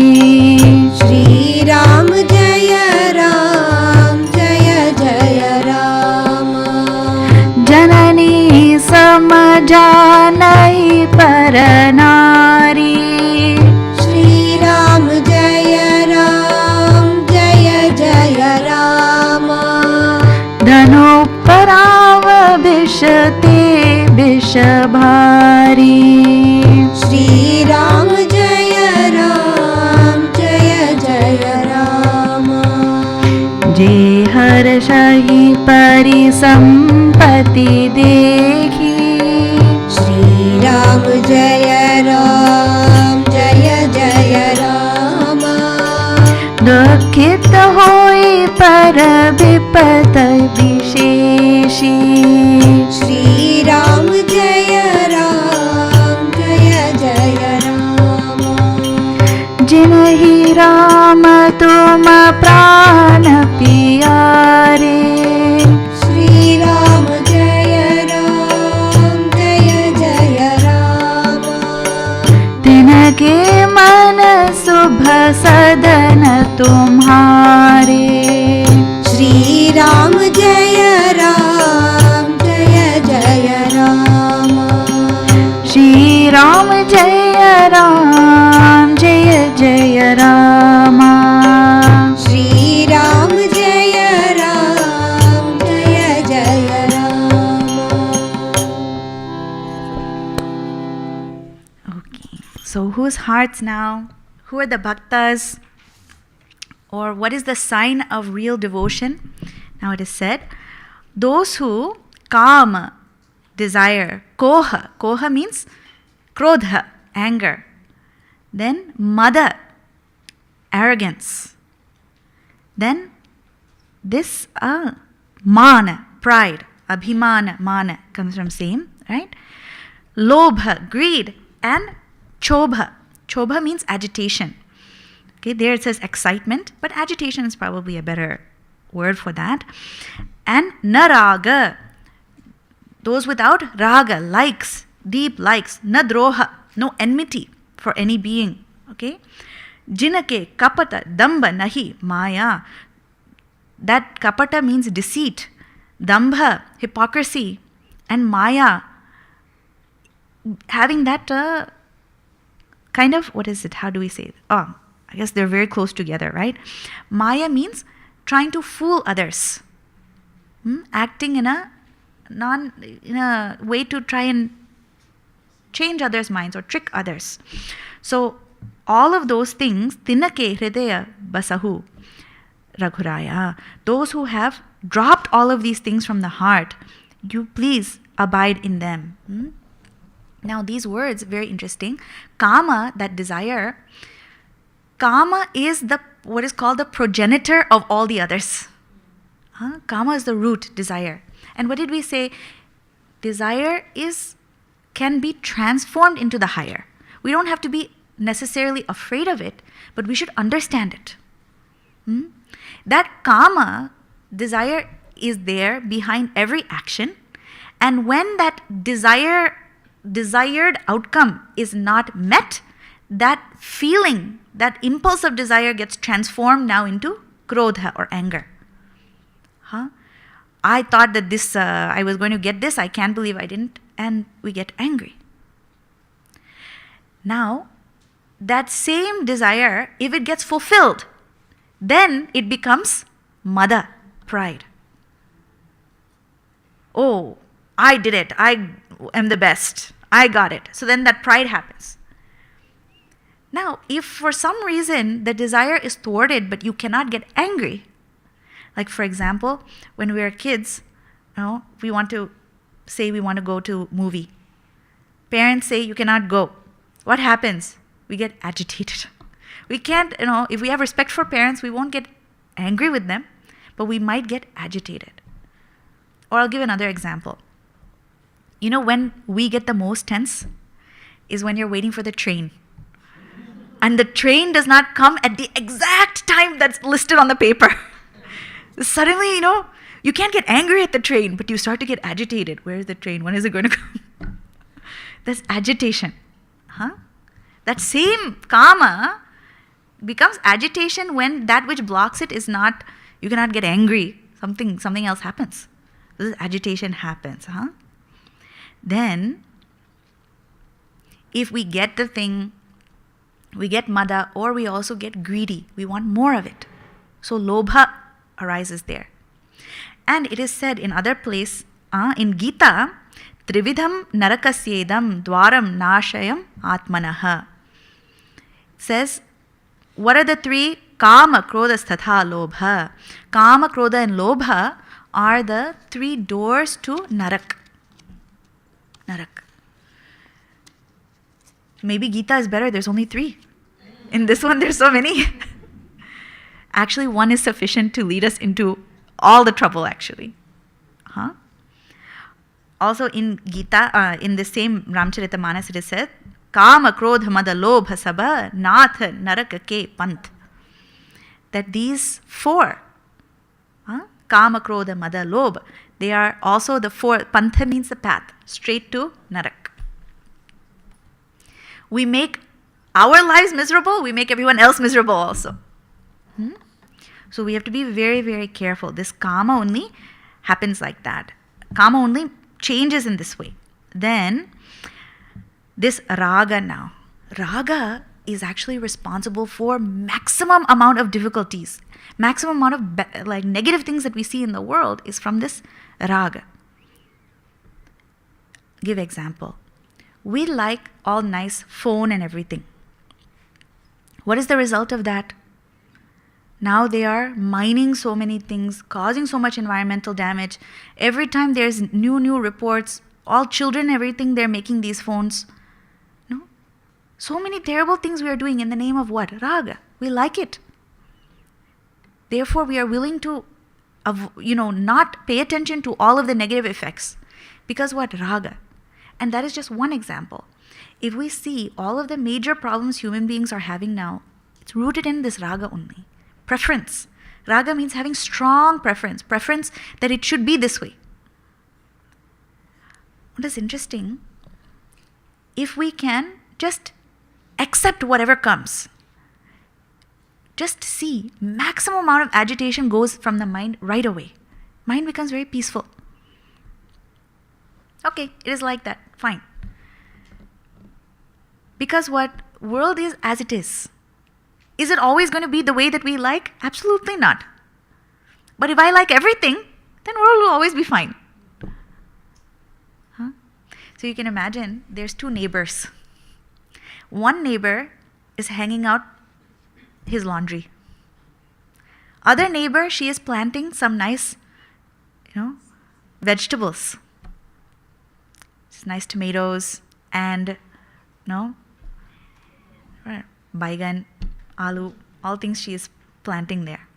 Shri Ram Jaya Ram Jaya Jaya Rama. Janani samajanahi paranari. Shri Ram Jaya Ram Jaya Jaya Rama. Dhanu parava bishate bishabhari. Shri Ram Jaya Ram Jaya Jaya Rama. Je harshahi parisampati dekhi. Shri Ram Jaya Ram Jaya Jaya Rama. Dukhi विपत विशेषी श्री राम जय राम जय जय राम जिनहि राम तुम प्राण प्यारे श्री राम जय जय राम तिनके मन शुभ सदन तुम्हारे श्री राम जय जय राम श्री राम जय जय राम श्री राम जय जय Ram Okay, so whose hearts now? Who are the bhaktas? Or what is the sign of real devotion? Now it is said, those who kama, desire, koha means krodha, anger, then mada, arrogance, then this mana, pride, abhimana, mana comes from same, right? Lobha, greed, and chobha means agitation. Okay, there it says excitement, but agitation is probably a better word for that. And naraga, those without raga, likes, deep likes. Nadroha, no enmity for any being. Okay, jinake kapata damba nahi maya. That kapata means deceit, dambha, hypocrisy, and maya, having that kind of, what is it? How do we say it? Oh, I guess they're very close together, right? Maya means trying to fool others, acting in a way to try and change others' minds or trick others. So all of those things, tinake hridaya basahu raghuraya, those who have dropped all of these things from the heart, you please abide in them. Now these words, very interesting. Kama, that desire, kama is what is called the progenitor of all the others. Kama is the root, desire. And what did we say? Desire can be transformed into the higher. We don't have to be necessarily afraid of it, but we should understand it. That kama, desire, is there behind every action. And when that desired outcome is not met, that feeling, that impulse of desire gets transformed now into krodha or anger. I thought that this, I was going to get this, I can't believe I didn't, and we get angry. Now, that same desire, if it gets fulfilled, then it becomes mada, pride. Oh, I did it, I am the best, I got it. So then that pride happens. Now, if for some reason the desire is thwarted but you cannot get angry, like for example, when we are kids, we want to go to movie. Parents say you cannot go. What happens? We get agitated. We can't, if we have respect for parents, we won't get angry with them, but we might get agitated. Or I'll give another example. When we get the most tense is when you're waiting for the train. And the train does not come at the exact time that's listed on the paper. Suddenly, you can't get angry at the train, but you start to get agitated. Where is the train? When is it going to come? That's agitation. That same kama becomes agitation when that which blocks it is not, you cannot get angry. Something else happens. This agitation happens. Then, if we get the thing, we get mada, or we also get greedy. We want more of it. So lobha arises there. And it is said in other place, in Gita, trividham narakasyedam dwaram nashayam atmanaha. It says, what are the three? Kama, krodha, statha, lobha. Kama, krodha, and lobha are the three doors to narak. Maybe Gita is better, there's only 3. In this one, there's so many. Actually, one is sufficient to lead us into all the trouble actually. Huh? Also in Gita, in the same Ramcharitamanas, it is said, Kama, Krodha, Mada, Lobha, Sabha, Nath, Naraka, Ke, Pant. That these four, Kama, Krodha, Mada, Lobha, they are also the four. Pantha means the path, straight to Narak. We make our lives miserable, we make everyone else miserable also. So we have to be very, very careful. This Kama only happens like that. Kama only changes in this way. Then this Raga now. Raga is actually responsible for maximum amount of difficulties. Maximum amount of like negative things that we see in the world is from this Raga. Give example. We like all nice phone and everything. What is the result of that? Now they are mining so many things, causing so much environmental damage. Every time there's new reports, all children, everything, they're making these phones. No? So many terrible things we are doing in the name of what? Raga. We like it. Therefore, we are willing to, not pay attention to all of the negative effects. Because what? Raga. And that is just one example. If we see all of the major problems human beings are having now, it's rooted in this raga only. Preference. Raga means having strong preference. Preference that it should be this way. What is interesting, if we can just accept whatever comes, just see, maximum amount of agitation goes from the mind right away. Mind becomes very peaceful. Okay, it is like that. Fine. Because what? World is as it is. Is it always going to be the way that we like? Absolutely not. But if I like everything, then world will always be fine. Huh? So you can imagine there's two neighbors. One neighbor is hanging out his laundry. Other neighbor, she is planting some nice, vegetables. It's nice tomatoes and, baigan, aloo, all things she is planting there.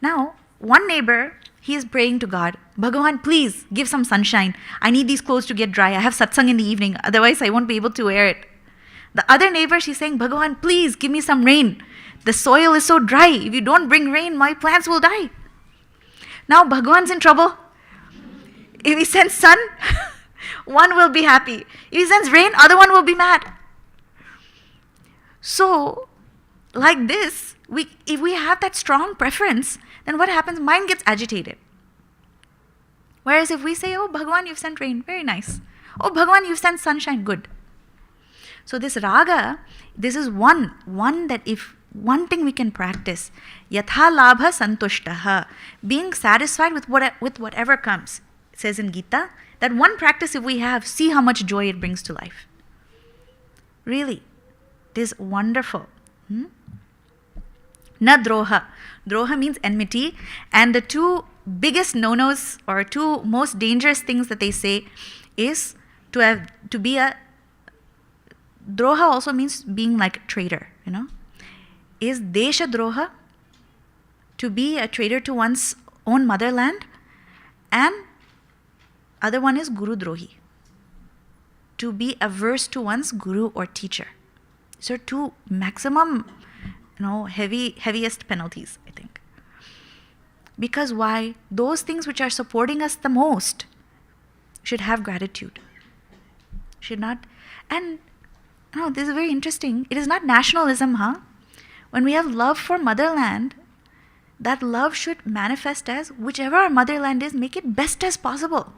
Now, one neighbor, he is praying to God, Bhagavan, please give some sunshine. I need these clothes to get dry. I have satsang in the evening, otherwise I won't be able to wear it. The other neighbor, she's saying, Bhagavan, please give me some rain. The soil is so dry. If you don't bring rain, my plants will die. Now Bhagavan's in trouble. If he sends sun, one will be happy. If he sends rain, other one will be mad. So, like this, if we have that strong preference, then what happens? Mind gets agitated. Whereas if we say, oh Bhagavan, you've sent rain, very nice. Oh Bhagavan, you've sent sunshine, good. So this raga, this is one that if one thing we can practice, yatha labha santushtaha, being satisfied with whatever comes. It says in Gita, that one practice if we have, see how much joy it brings to life. Really, it is wonderful. Na droha. Droha means enmity. And the two biggest no-nos or two most dangerous things that they say is to be a... Droha also means being like a traitor, Is desha droha, to be a traitor to one's own motherland, and other one is guru drohi, to be averse to one's guru or teacher. So two maximum, heaviest penalties, I think. Because why? Those things which are supporting us the most should have gratitude. Should not. And this is very interesting. It is not nationalism, When we have love for motherland, that love should manifest as whichever our motherland is, make it best as possible.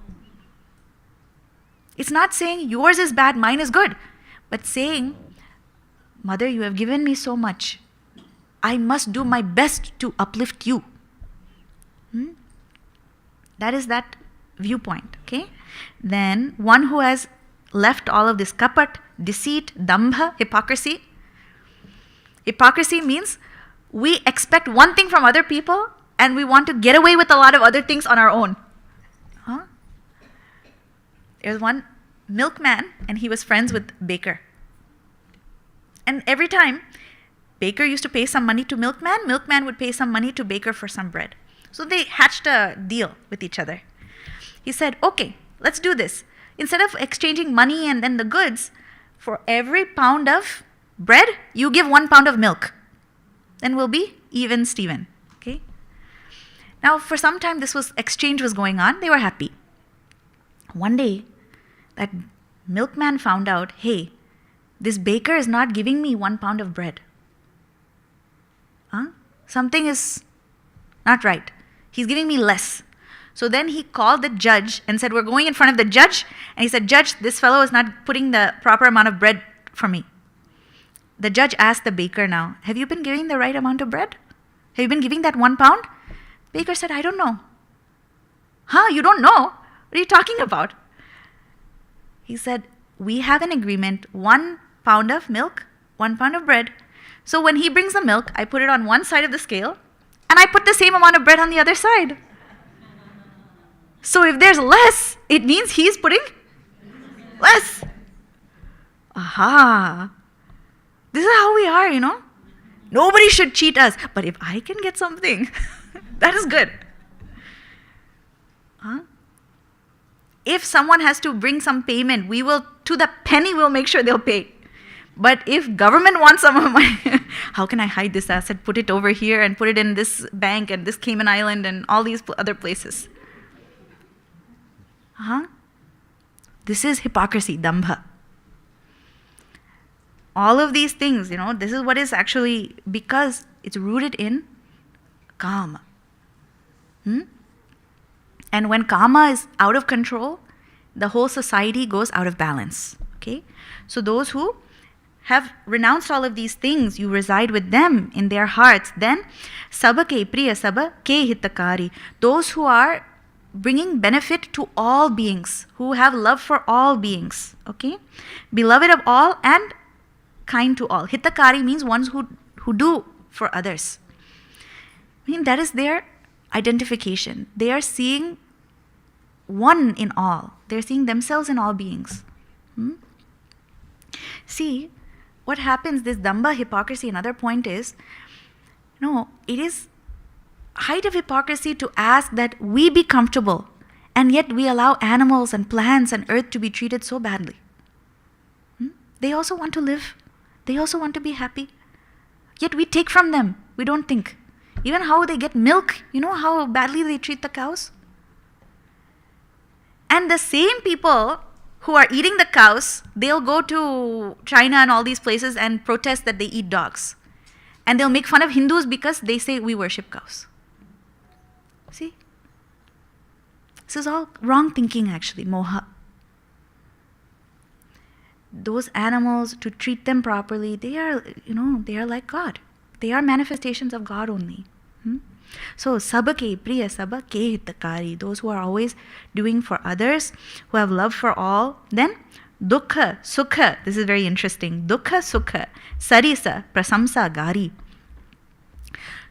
It's not saying yours is bad, mine is good, but saying, Mother, you have given me so much. I must do my best to uplift you. That is that viewpoint, okay? Then one who has left all of this kapat, deceit, dambha, hypocrisy. Hypocrisy means we expect one thing from other people and we want to get away with a lot of other things on our own. There's one milkman and he was friends with baker. And every time, baker used to pay some money to milkman would pay some money to baker for some bread. So they hatched a deal with each other. He said, okay, let's do this. Instead of exchanging money and then the goods, for every pound of bread, you give 1 pound of milk. Then we'll be even Steven. Okay? Now, for some time, exchange was going on. They were happy. One day, that milkman found out, hey, this baker is not giving me 1 pound of bread. Something is not right. He's giving me less. So then he called the judge and said, we're going in front of the judge. And he said, Judge, this fellow is not putting the proper amount of bread for me. The judge asked the baker now, have you been giving the right amount of bread? Have you been giving that 1 pound? Baker said, I don't know. Huh? You don't know? What are you talking about? He said, we have an agreement, 1 pound of milk, 1 pound of bread. So when he brings the milk, I put it on one side of the scale, and I put the same amount of bread on the other side. So if there's less, it means he's putting less. Aha. This is how we are, Nobody should cheat us. But if I can get something, that is good. If someone has to bring some payment, we will, to the penny, we'll make sure they'll pay. But if government wants some of my, how can I hide this asset, put it over here and put it in this bank and this Cayman Island and all these other places? This is hypocrisy, dambha. All of these things, this is what is actually, because it's rooted in kama. And when kama is out of control, the whole society goes out of balance. Okay? So those who have renounced all of these things, you reside with them in their hearts. Then, saba ke priya saba ke hitakari. Those who are bringing benefit to all beings, who have love for all beings. Okay? Beloved of all and kind to all. Hitakari means ones who do for others. That is their identification. They are seeing one in all. They're seeing themselves in all beings. See, what happens, this damba, hypocrisy, another point is, it is height of hypocrisy to ask that we be comfortable, and yet we allow animals and plants and earth to be treated so badly. They also want to live. They also want to be happy. Yet we take from them. We don't think. Even how they get milk, how badly they treat the cows? And the same people who are eating the cows, they'll go to China and all these places and protest that they eat dogs. And they'll make fun of Hindus because they say we worship cows. See? This is all wrong thinking actually, moha. Those animals, to treat them properly, they are like God. They are manifestations of God only. So, sabake priya saba ke hitakari, those who are always doing for others, who have love for all. Then, dukkha, sukha, this is very interesting. Dukkha, sukha, sarisa, prasamsa, gari.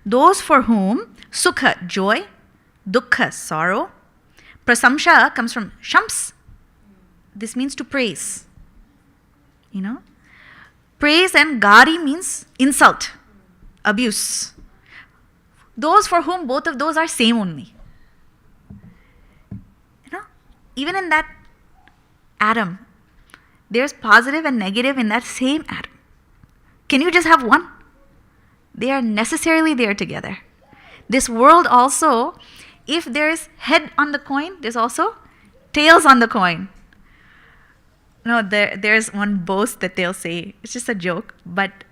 Those for whom sukha, joy, dukkha, sorrow. Prasamsha comes from shams. This means to praise. Praise, and gari means insult, abuse. Those for whom both of those are same only. Even in that atom, there's positive and negative in that same atom. Can you just have one? They are necessarily there together. This world also, if there's head on the coin, there's also tails on the coin. There's one boast that they'll say, it's just a joke, but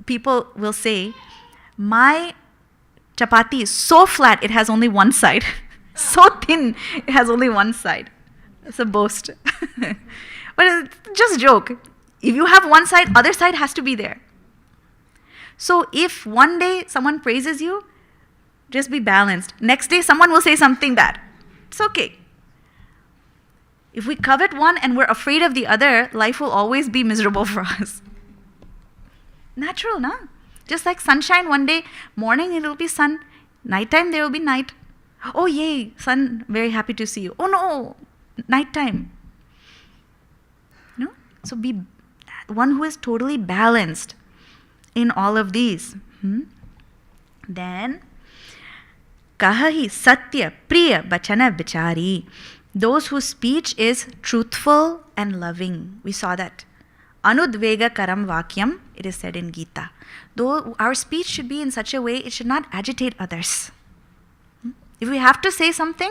people will say, my chapati is so flat, it has only one side. So thin, it has only one side. It's a boast. But it's just a joke. If you have one side, other side has to be there. So if one day someone praises you, just be balanced. Next day someone will say something bad. It's okay. If we covet one and we're afraid of the other, life will always be miserable for us. Natural, no? Just like sunshine, one day, morning it will be sun, nighttime there will be night. Oh yay, sun, very happy to see you. Oh no, nighttime. So be one who is totally balanced in all of these. Then, kahahi satya priya bachana bichari. Those whose speech is truthful and loving. We saw that. Anudvega karam vakyam, it is said in Gita. Though our speech should be in such a way, it should not agitate others. If we have to say something,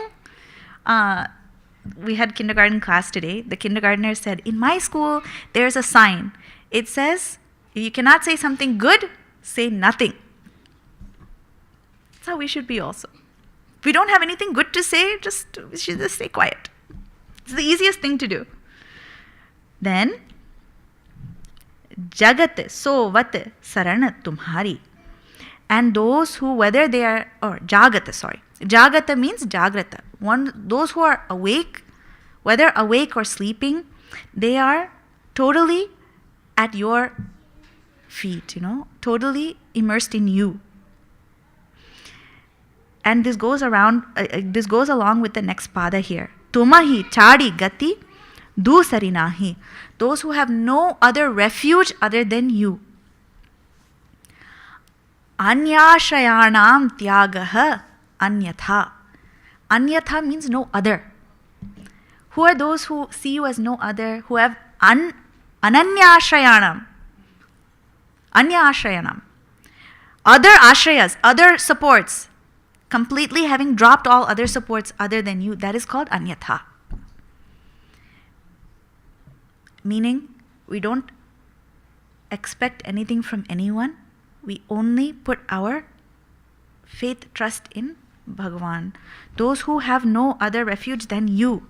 we had kindergarten class today. The kindergartner said, in my school, there's a sign. It says, if you cannot say something good, say nothing. That's how we should be also. If we don't have anything good to say, we should just stay quiet. It's the easiest thing to do. Then, Jagat Sovat Sarana Tumhari. And those who, whether they are, or Jagata, sorry. Jagata means Jagrata. Those who are awake, whether awake or sleeping, they are totally at your feet, totally immersed in you. And this goes along with the next pada here. Tumahi chadi gati dusarinahi. Those who have no other refuge other than you. Anyashrayanam tyagaha anyatha. Anyatha means no other. Who are those who see you as no other, who have ananyashrayanam? Anyashrayanam. Other ashrayas, other supports, completely having dropped all other supports other than you, that is called anyatha. Meaning, we don't expect anything from anyone. We only put our faith, trust in Bhagavan. Those who have no other refuge than you.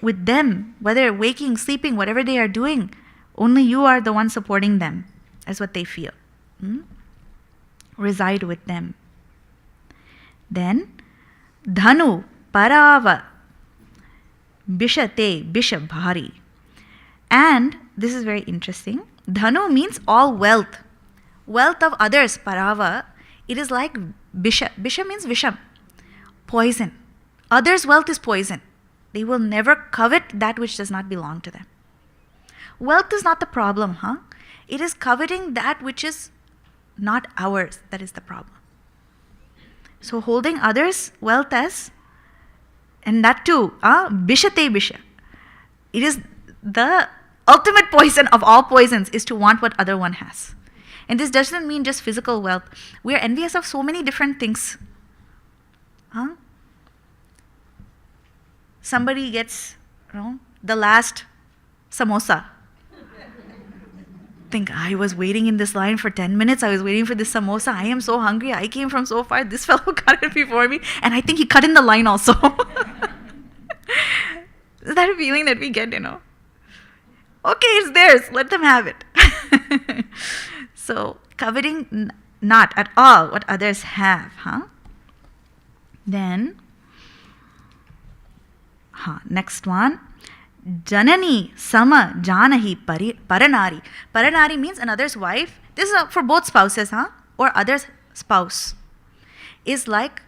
With them, whether waking, sleeping, whatever they are doing, only you are the one supporting them. That's what they feel. Reside with them. Then, Dhanu Parava Bishate Bishabhari. And this is very interesting. Dhanu means all wealth. Wealth of others, Parava, it is like Bisha. Bisha means Visham, poison. Others' wealth is poison. They will never covet that which does not belong to them. Wealth is not the problem, It is coveting that which is not ours that is the problem. So holding others' wealth as, and that too, Bishate Bisha. It is the ultimate poison of all poisons is to want what other one has. And this doesn't mean just physical wealth. We are envious of so many different things. Somebody gets the last samosa. Think, I was waiting in this line for 10 minutes. I was waiting for this samosa. I am so hungry. I came from so far. This fellow got it before me. And I think he cut in the line also. Is that a feeling that we get, Okay, it's theirs. Let them have it. So, coveting not at all what others have, Then, next one. Janani sama janahi paranari. Paranari means another's wife. This is for both spouses, or other's spouse. Is like,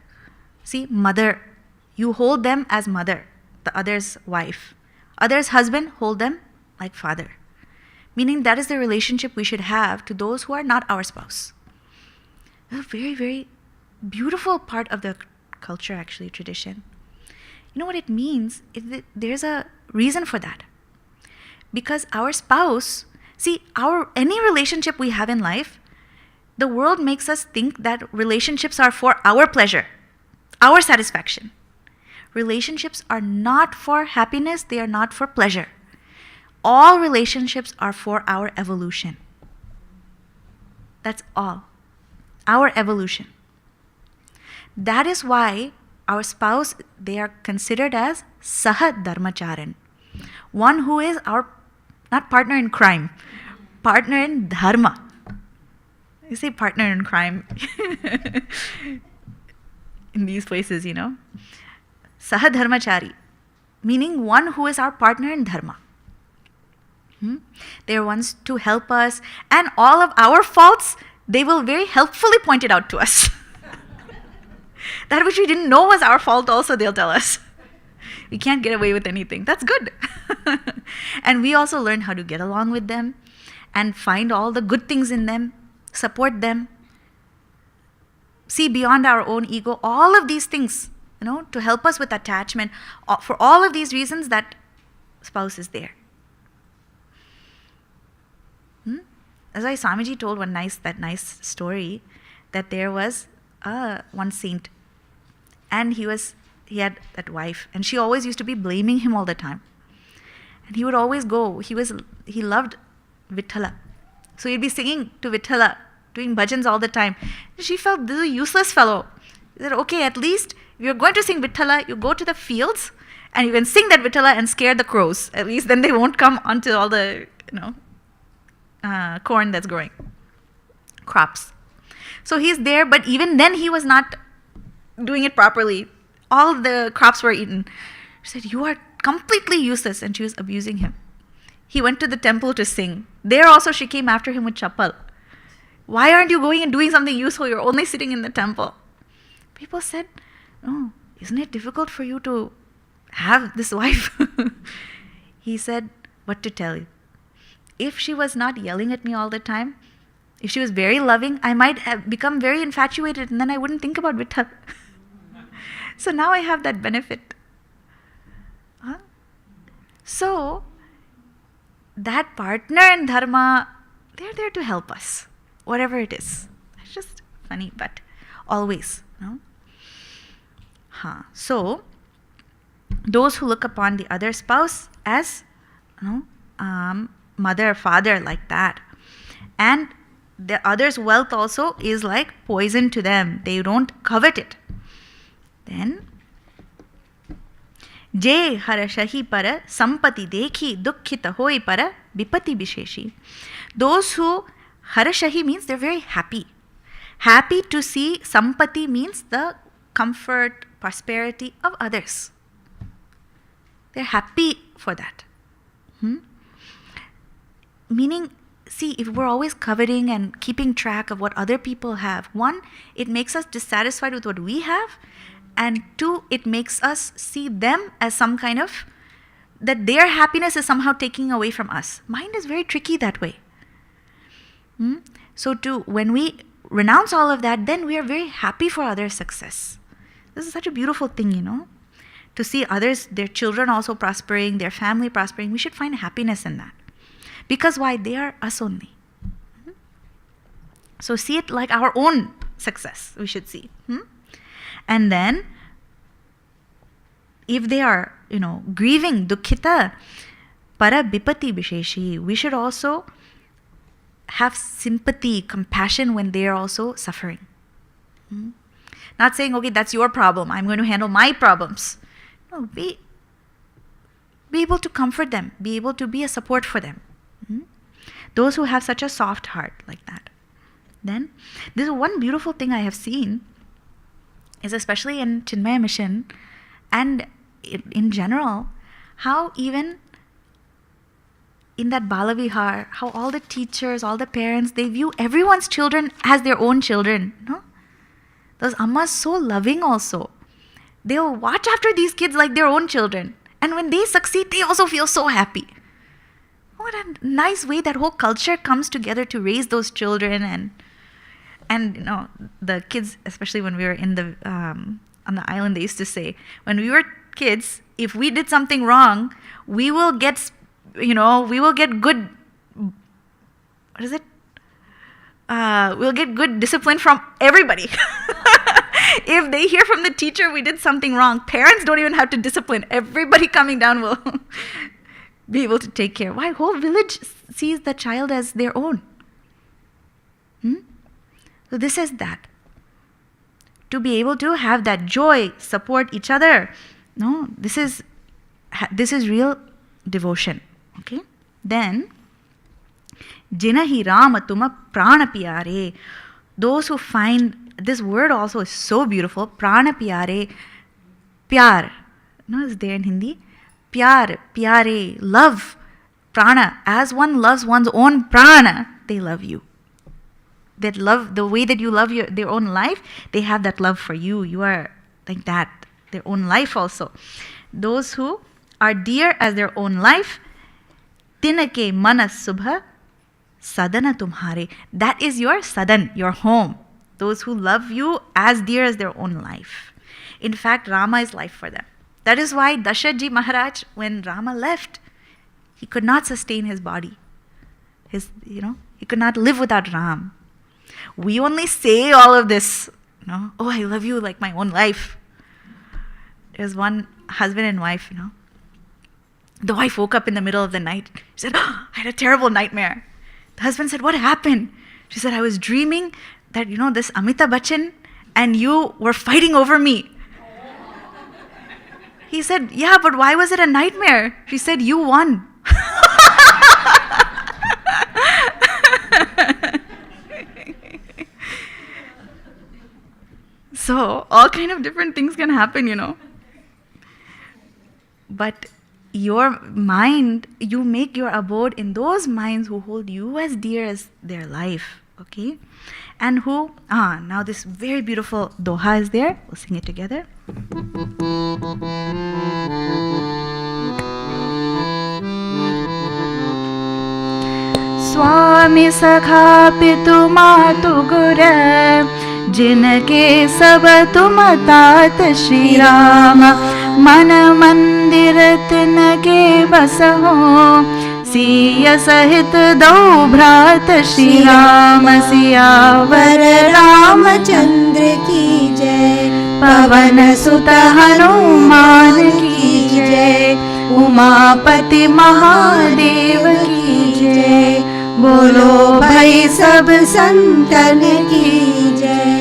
see, mother. You hold them as mother, the other's wife. Other's husband, hold them like father. Meaning that is the relationship we should have to those who are not our spouse. A very, very beautiful part of the culture, actually, tradition. You know what it means? There's a reason for that. Because our spouse, see, any relationship we have in life, the world makes us think that relationships are for our pleasure, our satisfaction. Relationships are not for happiness, they are not for pleasure. All relationships are for our evolution. That's all. Our evolution. That is why our spouse, they are considered as Saha Dharmacharan. One who is our, not partner in crime, partner in dharma. You say partner in crime in these places, Saha Dharmachari, meaning one who is our partner in dharma. They are ones to help us, and all of our faults, they will very helpfully point it out to us. That which we didn't know was our fault also, they'll tell us. We can't get away with anything. That's good. And we also learn how to get along with them and find all the good things in them, support them. see beyond our own ego, all of these things, to help us with attachment. For all of these reasons, that spouse is there. That's why Swamiji told that nice story, that there was one saint, and he had that wife, and she always used to be blaming him all the time. And he would always go, he loved Vithala. So he'd be singing to Vithala, doing bhajans all the time. She felt, this is a useless fellow. He said, okay, at least if you're going to sing Vithala, you go to the fields and you can sing that Vithala and scare the crows. At least then they won't come onto all the, corn that's growing, crops. So he's there, but even then he was not doing it properly. All the crops were eaten. She said, you are completely useless, and she was abusing him. He went to the temple to sing. There also she came after him with chappal. Why aren't you going and doing something useful? You're only sitting in the temple. People said, oh, isn't it difficult for you to have this wife? He said, what to tell you? If she was not yelling at me all the time, if she was very loving, I might have become very infatuated, and then I wouldn't think about Vitthal. So now I have that benefit. So, that partner in dharma, they're there to help us, whatever it is. It's just funny, but always. So, those who look upon the other spouse as mother, father, like that, and the other's wealth also is like poison to them. They don't covet it. Then, Je harashahi para sampati dekhi dukkhita hoi para vipati visheshi. Those who, harashahi means they're very happy. Happy to see. Sampati means the comfort, prosperity of others. They're happy for that. Meaning, see, if we're always coveting and keeping track of what other people have, one, it makes us dissatisfied with what we have, and two, it makes us see them as some kind of, that their happiness is somehow taking away from us. Mind is very tricky that way. So when we renounce all of that, then we are very happy for others' success. This is such a beautiful thing, to see others, their children also prospering, their family prospering. We should find happiness in that. Because why? They are us only. So see it like our own success, we should see. And then, if they are, grieving, dukkhita, para vipati visheshi, we should also have sympathy, compassion when they are also suffering. Not saying, okay, that's your problem, I'm going to handle my problems. No, be able to comfort them, be able to be a support for them. Those who have such a soft heart like that. Then, this is one beautiful thing I have seen, is especially in Chinmaya Mission and in general, how even in that Balavihar, how all the teachers, all the parents, they view everyone's children as their own children. Those ammas so loving also. They'll watch after these kids like their own children. And when they succeed, they also feel so happy. What a nice way that whole culture comes together to raise those children, and the kids, especially when we were in the on the island, they used to say, when we were kids, if we did something wrong, we will get good, what is it? We'll get good discipline from everybody. If they hear from the teacher we did something wrong, parents don't even have to discipline. Everybody coming down will be able to take care. Why? Whole village sees the child as their own. So this is that. To be able to have that joy, support each other. No, this is real devotion. Okay. Then, Jinahi Rama Tuma Prana Pyare. Those who find, this word also is so beautiful. Prana Pyare. Pyar. Is there in Hindi? Pyar, pyare, love, prana. As one loves one's own prana, they love you. That love, the way that you love their own life, they have that love for you. You are like that, their own life also. Those who are dear as their own life, tinake manas subha sadana tumhare. That is your sadan, your home. those who love you as dear as their own life. In fact, Rama is life for them. That is why Dashaji Maharaj, when Rama left, he could not sustain his body. He could not live without Ram. We only say all of this, oh, I love you like my own life. There's one husband and wife, The wife woke up in the middle of the night. She said, oh, I had a terrible nightmare. The husband said, what happened? She said, I was dreaming that, this Amitabh Bachchan and you were fighting over me. He said, yeah, but why was it a nightmare? She said, you won. So, all kind of different things can happen, But your mind, you make your abode in those minds who hold you as dear as their life, okay? And who, now this very beautiful doha is there. We'll sing it together. Swami Sakha Pitu Matu Gura जिनके सब तुम तात श्री राम मन मंदिर तिनके बस हो सिय सहित दो भ्रात श्री राम सियावर रामचंद्र की जय पवन सुत हनुमान की जय उमापति महादेव की जय बोलो भाई सब संतन की जय.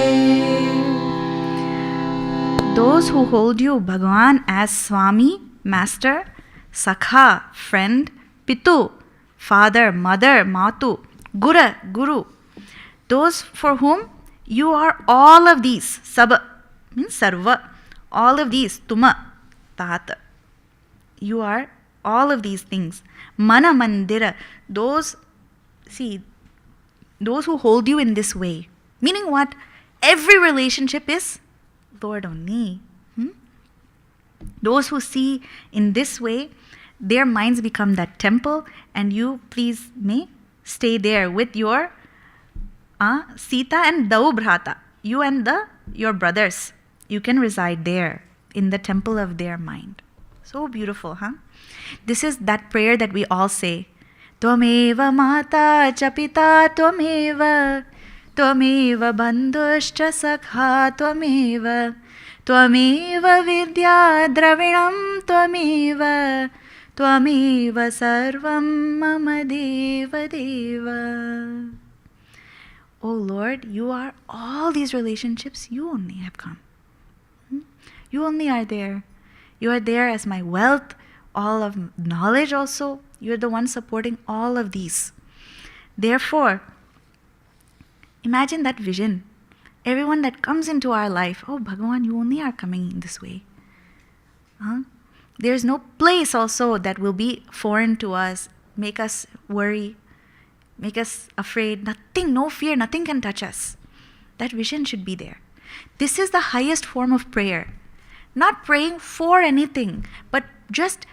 Those who hold you, Bhagavan, as Swami, Master, Sakha, friend, Pitu, father, mother, Matu, Guru, those for whom you are all of these, Sab means Sarva, all of these, Tuma, Tata, you are all of these things. Mana Mandira, those who hold you in this way. Meaning what? Every relationship is Lord only. Those who see in this way, their minds become that temple, and you, please, may stay there with your Sita and Daubhrata. You and your brothers. You can reside there in the temple of their mind. So beautiful, huh? This is that prayer that we all say. Tvameva mata cha pita tvameva bandhuscha sakha tvameva vidya dravinam tvameva sarvam mama deva deva. Oh Lord, you are all these relationships, you only have come. You only are there. You are there as my wealth, all of knowledge also. You're the one supporting all of these. Therefore, imagine that vision. Everyone that comes into our life, oh Bhagavan, you only are coming in this way. There's no place also that will be foreign to us, make us worry, make us afraid. Nothing, no fear, nothing can touch us. That vision should be there. This is the highest form of prayer. Not praying for anything, but just,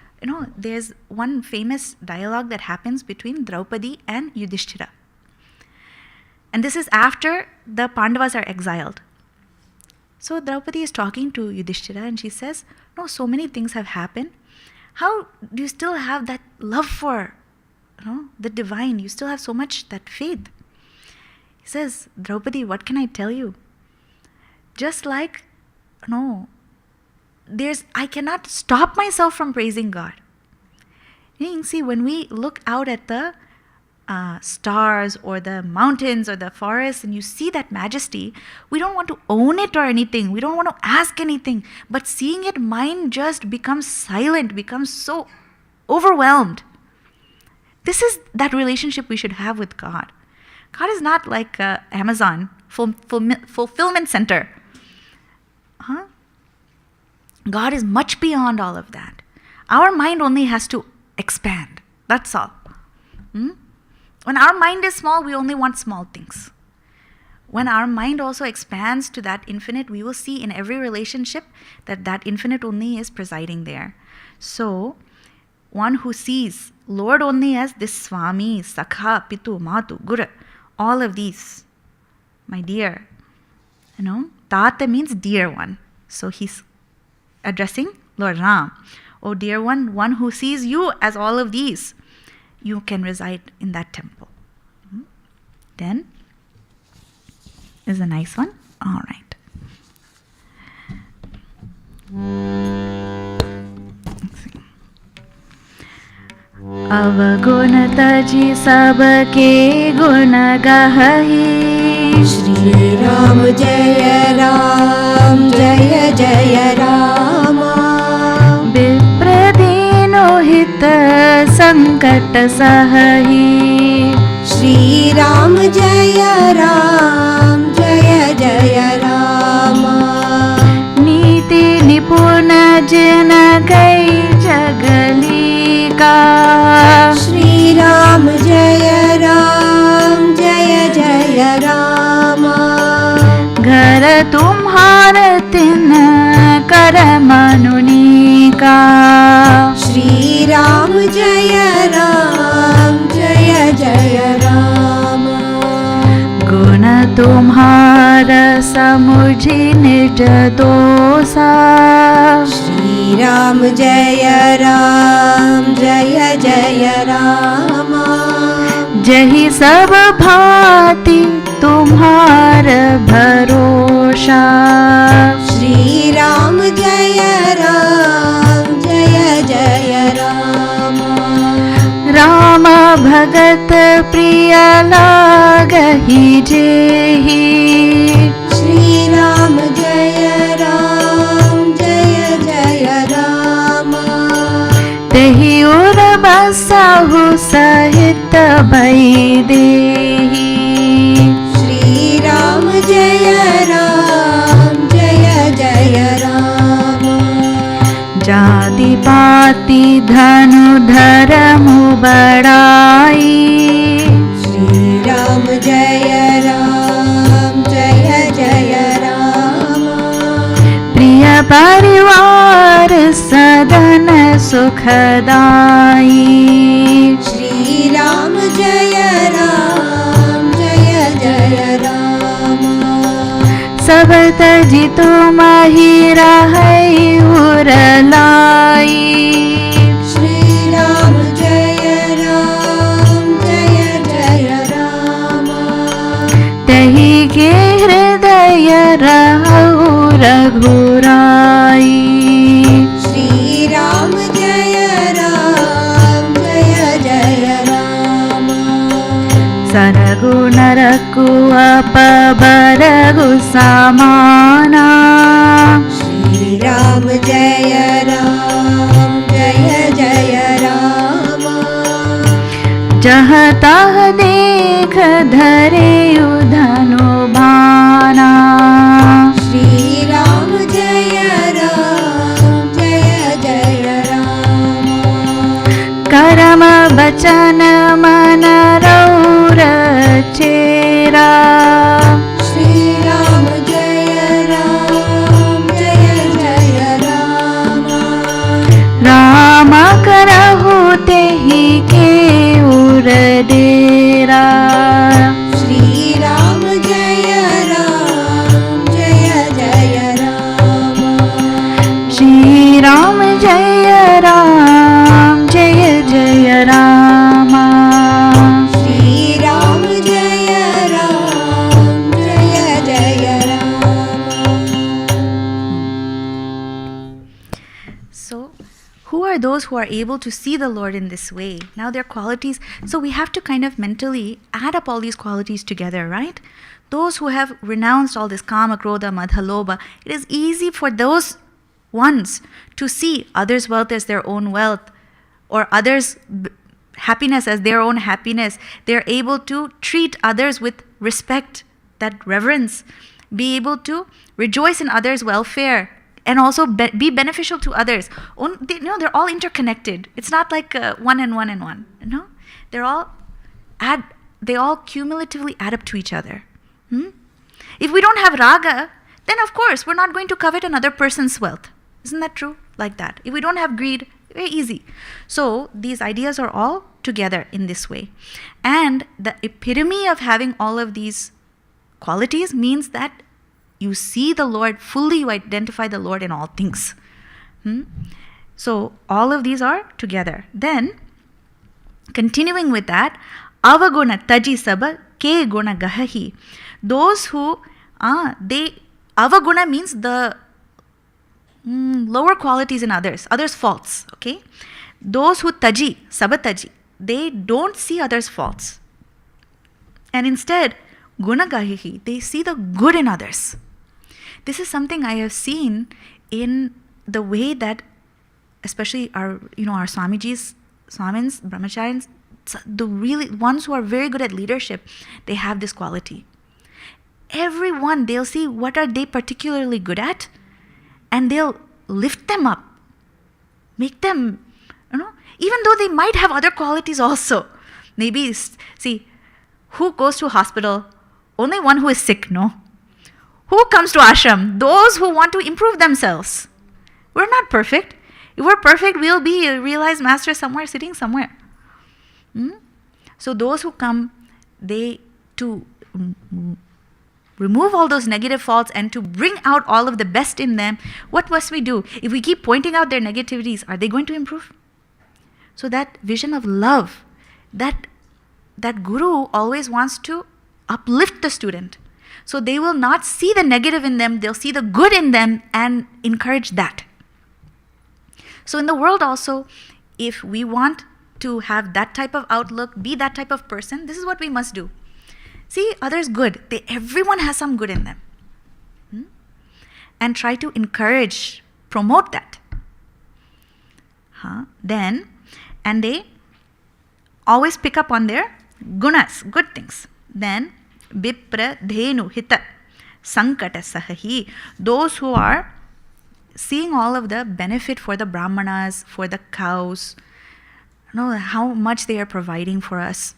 there's one famous dialogue that happens between Draupadi and Yudhishthira. And this is after the Pandavas are exiled. So Draupadi is talking to Yudhishthira and she says, no, so many things have happened. How do you still have that love for the divine? You still have so much that faith. He says, Draupadi, what can I tell you? Just like, I cannot stop myself from praising God. You can see when we look out at the stars or the mountains or the forests and you see that majesty, we don't want to own it or anything. We don't want to ask anything. But seeing it, mind just becomes silent, becomes so overwhelmed. This is that relationship we should have with God. God is not like Amazon, fulfillment center. God is much beyond all of that. Our mind only has to expand. That's all. When our mind is small, we only want small things. When our mind also expands to that infinite, we will see in every relationship that infinite only is presiding there. So, one who sees Lord only as this Swami, Sakha, Pitu, Matu, Guru, all of these, my dear, Tate means dear one. So he's addressing Lord Ram. Oh dear one who sees you as all of these, you can reside in that temple. Then is a nice one. All right. अवगुण तजी सबके गुण गहहि श्री राम जय जय राम विप्र दीनो हित संकट सहहि श्री राम जय जय राम नीति निपुण जिन गई जगली का श्री राम जय राम घर तुम्हार तिन कर मनुनी का श्री राम जय राम गुण तुम्हार समुझि निज दोषा श्री राम जय राम जहि सब भांति तुम्हार भरोसा श्री राम जय राम राम भगत प्रिय लागहि जेहि श्री राम जय राम तेहि उर बसहु सहित भई देहि श्री राम जय राम जाति पाति धनु धर्म बड़ाई श्री राम जय राम प्रिय परिवार सदन सुखदाई श्री राम जय राम सब तजि तुमहि रहै उर लाई श्री राम जय राम तहि के हृदय रहु रघुराई श्री राम जय राम सरगुण रघु अपबरगु समाना श्री राम जय राम जहाँ तह देख धरे धनु भाना श्री राम जय राम करम बचन मन रौर चेरा श्री राम जय राम राम करहु तेहि के उर डेरा श्री राम जय राम श्री राम जय राम जय राम श्री राम जय Ram So, who are those who are able to see the Lord in this way? Now, their qualities. So, we have to kind of mentally add up all these qualities together, right? Those who have renounced all this kama, krodha, madha, lobha, it is easy for those ones to see others' wealth as their own wealth, or others' happiness as their own happiness. They're able to treat others with respect, that reverence, be able to rejoice in others' welfare, and also be beneficial to others. They're all interconnected. It's not like one and one and one. They all cumulatively add up to each other. If we don't have raga, then of course we're not going to covet another person's wealth. Isn't that true? Like that. If we don't have greed, very easy. So these ideas are all together in this way. And the epitome of having all of these qualities means that You see the Lord fully, you identify the Lord in all things. So all of these are together. Then, continuing with that, avaguna taji saba ke guna gahahi. Those who, avaguna means the lower qualities in others faults, okay? Those who taji, sabataji, they don't see others' faults. And instead, gunagahihi, they see the good in others. This is something I have seen in the way that, especially our Swamijis, Swamins, Brahmacharyans, the really ones who are very good at leadership, they have this quality. Everyone, they'll see what are they particularly good at, and they'll lift them up, make them, even though they might have other qualities also. Maybe, see, who goes to hospital? Only one who is sick, no? Who comes to ashram? Those who want to improve themselves. We're not perfect. If we're perfect, we'll be a realized master somewhere, sitting somewhere. So those who come, they to remove all those negative faults and to bring out all of the best in them, what must we do? If we keep pointing out their negativities, are they going to improve? So that vision of love, that guru always wants to uplift the student. So they will not see the negative in them, they'll see the good in them and encourage that. So in the world also, if we want to have that type of outlook, be that type of person, this is what we must do. See others good. Everyone has some good in them. And try to encourage, promote that. Then, and they always pick up on their gunas, good things. Then, Vipra Dhenu Hita Sankata Sahahi, those who are seeing all of the benefit for the brahmanas, for the cows, how much they are providing for us.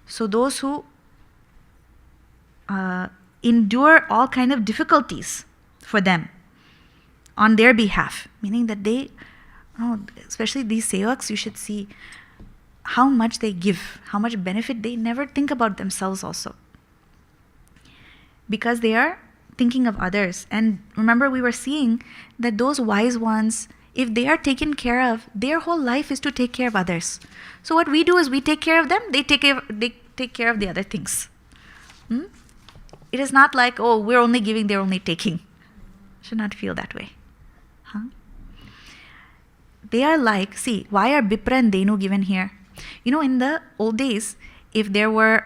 So those who endure all kind of difficulties for them on their behalf, meaning that they, especially these sevaks, you should see how much they give, how much benefit they never think about themselves also. Because they are thinking of others. And remember, we were seeing that those wise ones, if they are taken care of, their whole life is to take care of others. So what we do is we take care of them, they take care of the other things. It is not like, we're only giving, they're only taking. Should not feel that way. They are like, see, why are Bipra and Denu given here? In the old days, if there were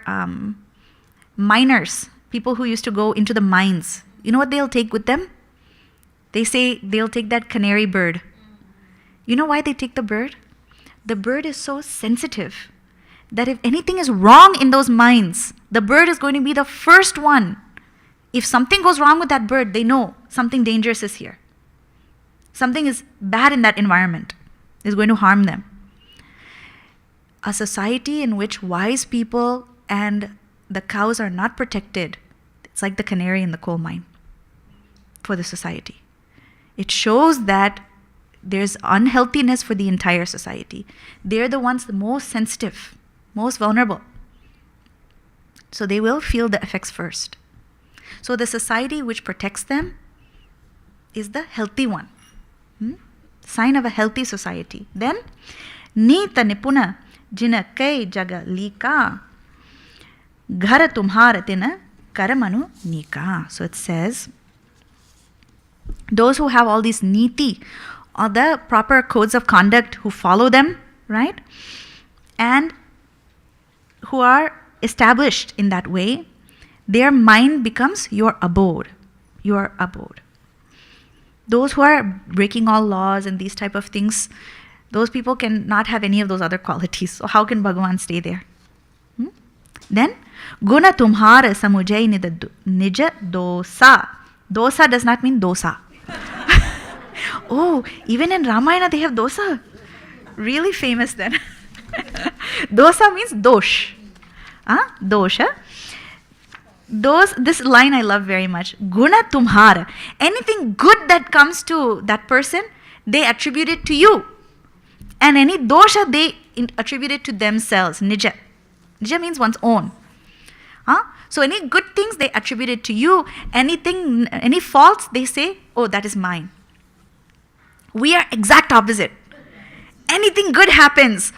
miners, people who used to go into the mines, you know what they'll take with them? They say they'll take that canary bird. You know why they take the bird? The bird is so sensitive that if anything is wrong in those mines, the bird is going to be the first one. If something goes wrong with that bird, they know something dangerous is here. Something is bad in that environment, is going to harm them. A society in which wise people and the cows are not protected, it's like the canary in the coal mine for the society. It shows that there's unhealthiness for the entire society. They're the ones the most sensitive, most vulnerable. So they will feel the effects first. So the society which protects them is the healthy one. Sign of a healthy society. Then, Nita Nipuna Jina Kai Jaga Lika Ghara Tumhara Tina Karamanu Nika. So it says, those who have all these niti, all the proper codes of conduct, who follow them, right? And who are established in that way, their mind becomes your abode. Your abode. Those who are breaking all laws and these type of things, those people can not have any of those other qualities. So how can Bhagavan stay there? Then, Guna tumhara samujay nija dosa. Dosa does not mean dosa. Even in Ramayana they have dosa. Really famous then. Dosa means dosh. Dosha. This line I love very much. Guna tumhara. Anything good that comes to that person, they attribute it to you. And any dosha, they attribute it to themselves. Nija. Nija means one's own. So any good things they attribute it to you. Anything, any faults they say, oh, that is mine. We are exact opposite. Anything good happens,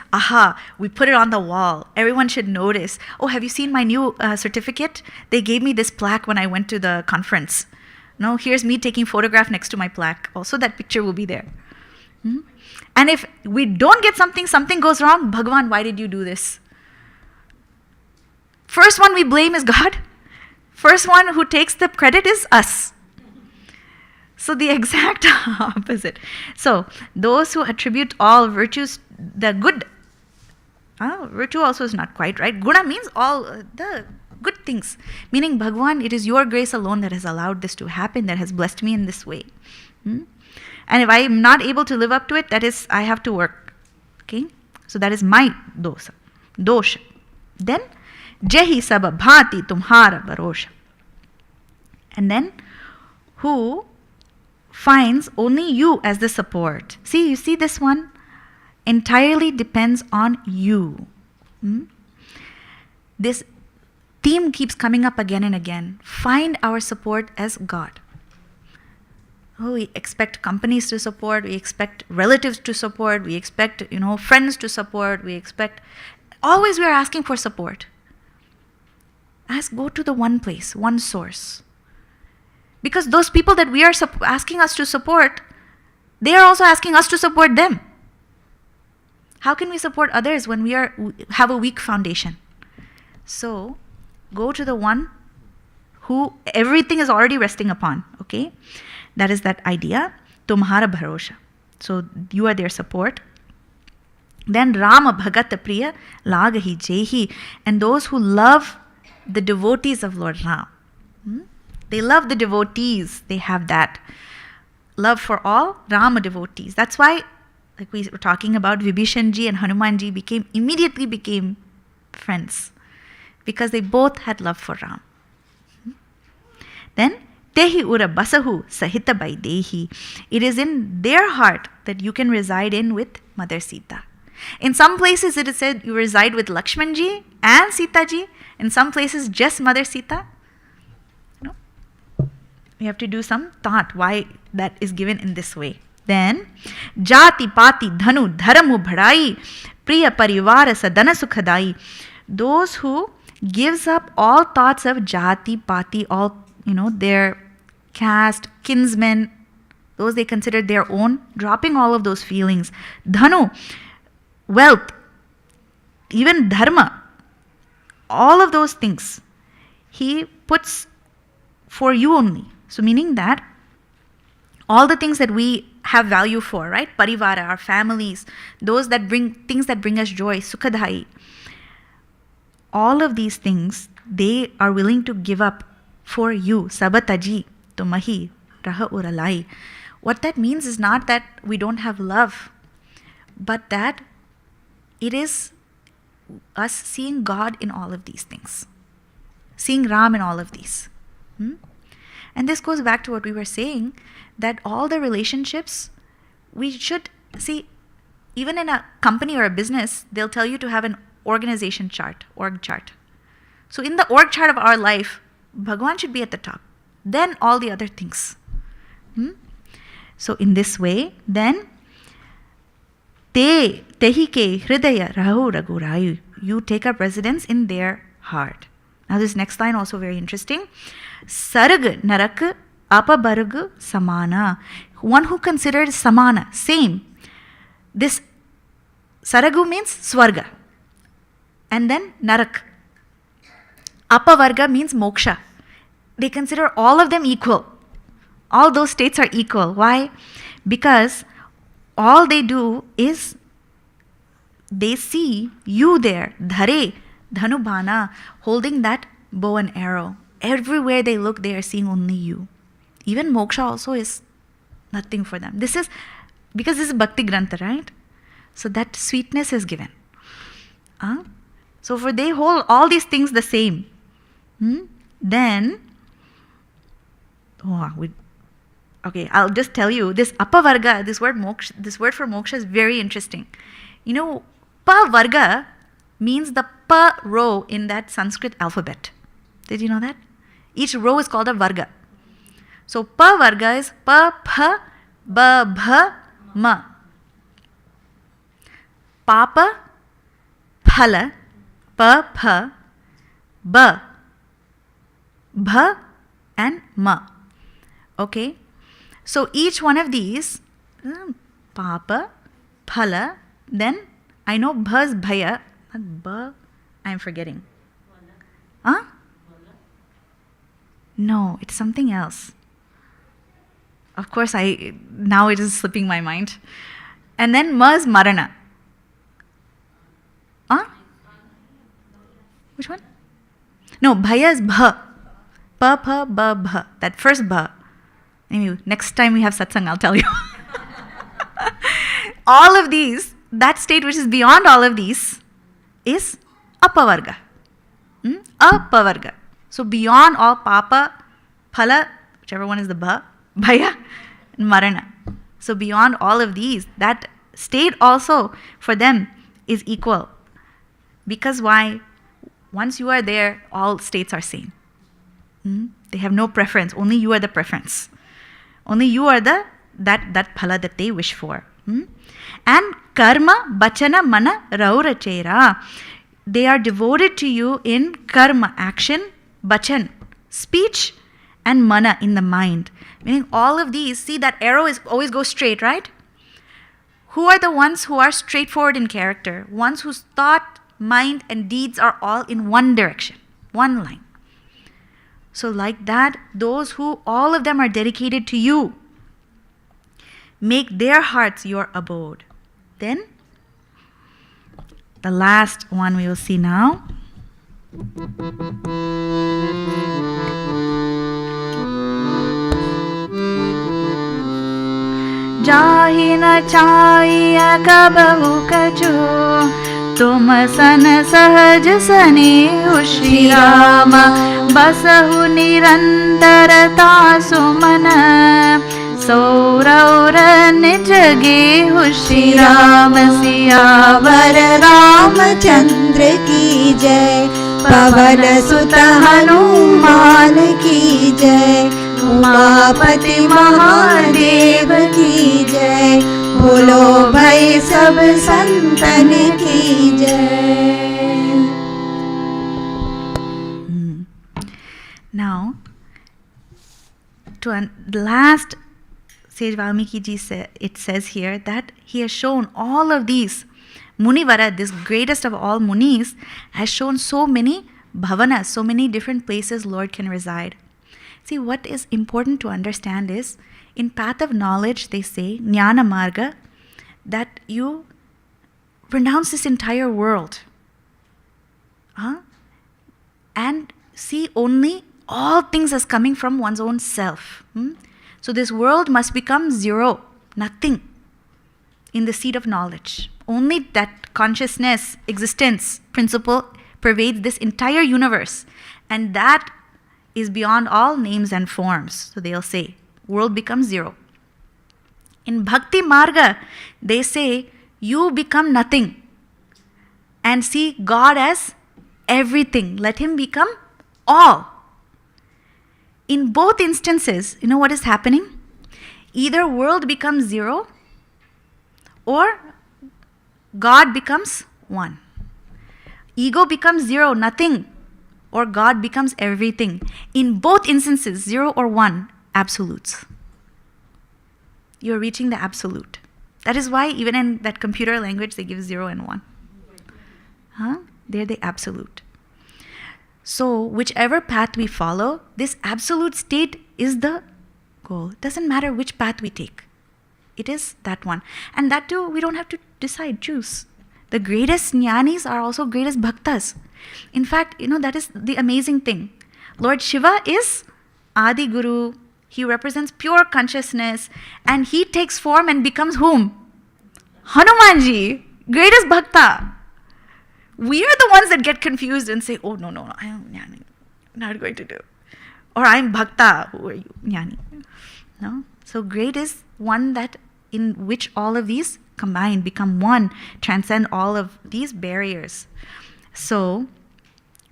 we put it on the wall. Everyone should notice. Oh, have you seen my new certificate? They gave me this plaque when I went to the conference. No, here's me taking photograph next to my plaque. Also, that picture will be there. And if we don't get something, something goes wrong, Bhagavan, why did you do this? First one we blame is God. First one who takes the credit is us. So the exact opposite. So those who attribute all virtues, the good, virtue also is not quite right. Guna means all the good things. Meaning, Bhagavan, it is your grace alone that has allowed this to happen, that has blessed me in this way. And if I am not able to live up to it, that is, I have to work. Okay? So that is my dosha. Then, Jahi sab bhati tumhara barosha. And then, who finds only you as the support. See, you see this one? Entirely depends on you. This theme keeps coming up again and again. Find our support as God. Oh, we expect companies to support, we expect relatives to support, we expect, friends to support, always we are asking for support. Go to the one place, one source. Because those people that we are asking us to support, they are also asking us to support them. How can we support others when we have a weak foundation? So, go to the one who everything is already resting upon, okay? That is that idea. Tumhara bharosha. So you are their support. Then Rama Bhagat Priya Lagahi Jehi. And those who love the devotees of Lord Ram. They love the devotees. They have that love for all Rama devotees. That's why, like we were talking about, Vibhishanji and Hanumanji immediately became friends. Because they both had love for Ram. Then Tehi ura basahu sahita by dehi. It is in their heart that you can reside in with Mother Sita. In some places it is said you reside with Lakshmanji and Sitaji. In some places just Mother Sita. We have to do some thought why that is given in this way. Then Jati Pati Dhanu Dharamu Bhadai Priya Parivara Sadana Sukhadai. Those who gives up all thoughts of Jati Pati, all their caste, kinsmen, those they consider their own, dropping all of those feelings. Dhanu, wealth, even dharma, all of those things, he puts for you only. So meaning that all the things that we have value for, right? Parivara, our families, things that bring us joy, sukhadhai, all of these things, they are willing to give up for you. Sabataji. Tumahi raha uralai. What that means is not that we don't have love, but that it is us seeing God in all of these things, seeing Ram in all of these. And this goes back to what we were saying, that all the relationships we should see, even in a company or a business, they'll tell you to have an organization chart, org chart. So in the org chart of our life, Bhagavan should be at the top. Then all the other things. So in this way, then tehi ke hridaya rahu ragurayu. You take up residence in their heart. Now this next line also very interesting. Sarag narak apabarg samana. One who considered samana, same. This saragu means swarga. And then narak. Apavarga means moksha. They consider all of them equal. All those states are equal. Why? Because all they do is they see you there, dhare, dhanubhana, holding that bow and arrow. Everywhere they look, they are seeing only you. Even moksha also is nothing for them. This is because this is Bhakti Grantha, right? So that sweetness is given. So for they hold all these things the same. Then okay, I'll just tell you, this apavarga, this word for moksha is very interesting. Pa varga means the pa row in that Sanskrit alphabet. Did you know that? Each row is called a varga. So pa varga is pa, pha, ba, bha, ma. Papa, phala, pa, pha, ba, bha, and ma. Okay? So each one of these, papa, phala, then I know bha's bhaya, not ba, I'm forgetting. Huh? No, it's something else. Of course, now it is slipping my mind. And then ma is marana. Huh? Which one? No, bhaya is bha. Pa, pa, ba, bha. That first ba. Anyway, next time we have satsang, I'll tell you. All of these, that state which is beyond all of these, is apavarga. Apavarga. So beyond all papa, phala, whichever one is the bhaya, and marana. So beyond all of these, that state also for them is equal. Because why? Once you are there, all states are same. They have no preference. Only you are the preference. Only you are that phala that they wish for. And karma, bachana, mana, raurachera. They are devoted to you in karma, action, bachan, speech, and mana, in the mind. Meaning all of these, see that arrow always goes straight, right? Who are the ones who are straightforward in character? Ones whose thought, mind, and deeds are all in one direction, one line. So like that, those who all of them are dedicated to you, make their hearts your abode. Then, the last one we will see now. जाहि न चाहिय कबहु कछु तुम सन सहज सने श्री राम बसहु निरंतरता सुमन सौरौर निज गेहु श्री राम सियावर रामचंद्र की जय, पवन सुत हनुमान की जय, उमापति महादेव की जय, बोलो भाई सब संतन की जय. Now, the last Sage Valmiki ji it says here that he has shown all of these. Munivara, this greatest of all munis, has shown so many bhavanas, so many different places Lord can reside. See, what is important to understand is, in path of knowledge, they say, jnana marga, that you renounce this entire world. And see only all things as coming from one's own self. So this world must become zero, nothing, in the seat of knowledge. Only that consciousness, existence, principle pervades this entire universe. And that is beyond all names and forms. So they'll say, world becomes zero. In Bhakti Marga, they say, you become nothing and see God as everything. Let Him become all. In both instances, you know what is happening? Either world becomes zero or God becomes one. Ego becomes zero, nothing, or God becomes everything. In both instances, zero or one, absolutes. You're reaching the absolute. That is why even in that computer language, they give 0 and 1. They're the absolute. So whichever path we follow, this absolute state is the goal. It doesn't matter which path we take. It is that one. And that too, we don't have to decide, choose. The greatest jnanis are also greatest bhaktas. In fact, that is the amazing thing. Lord Shiva is Adi Guru. He represents pure consciousness. And he takes form and becomes whom? Hanumanji, greatest bhakta. We are the ones that get confused and say, oh, no, I am jnani. Not going to do. Or I am bhakta. Who are you? Jnani. No? So great is one that in which all of these combine, become one, transcend all of these barriers. So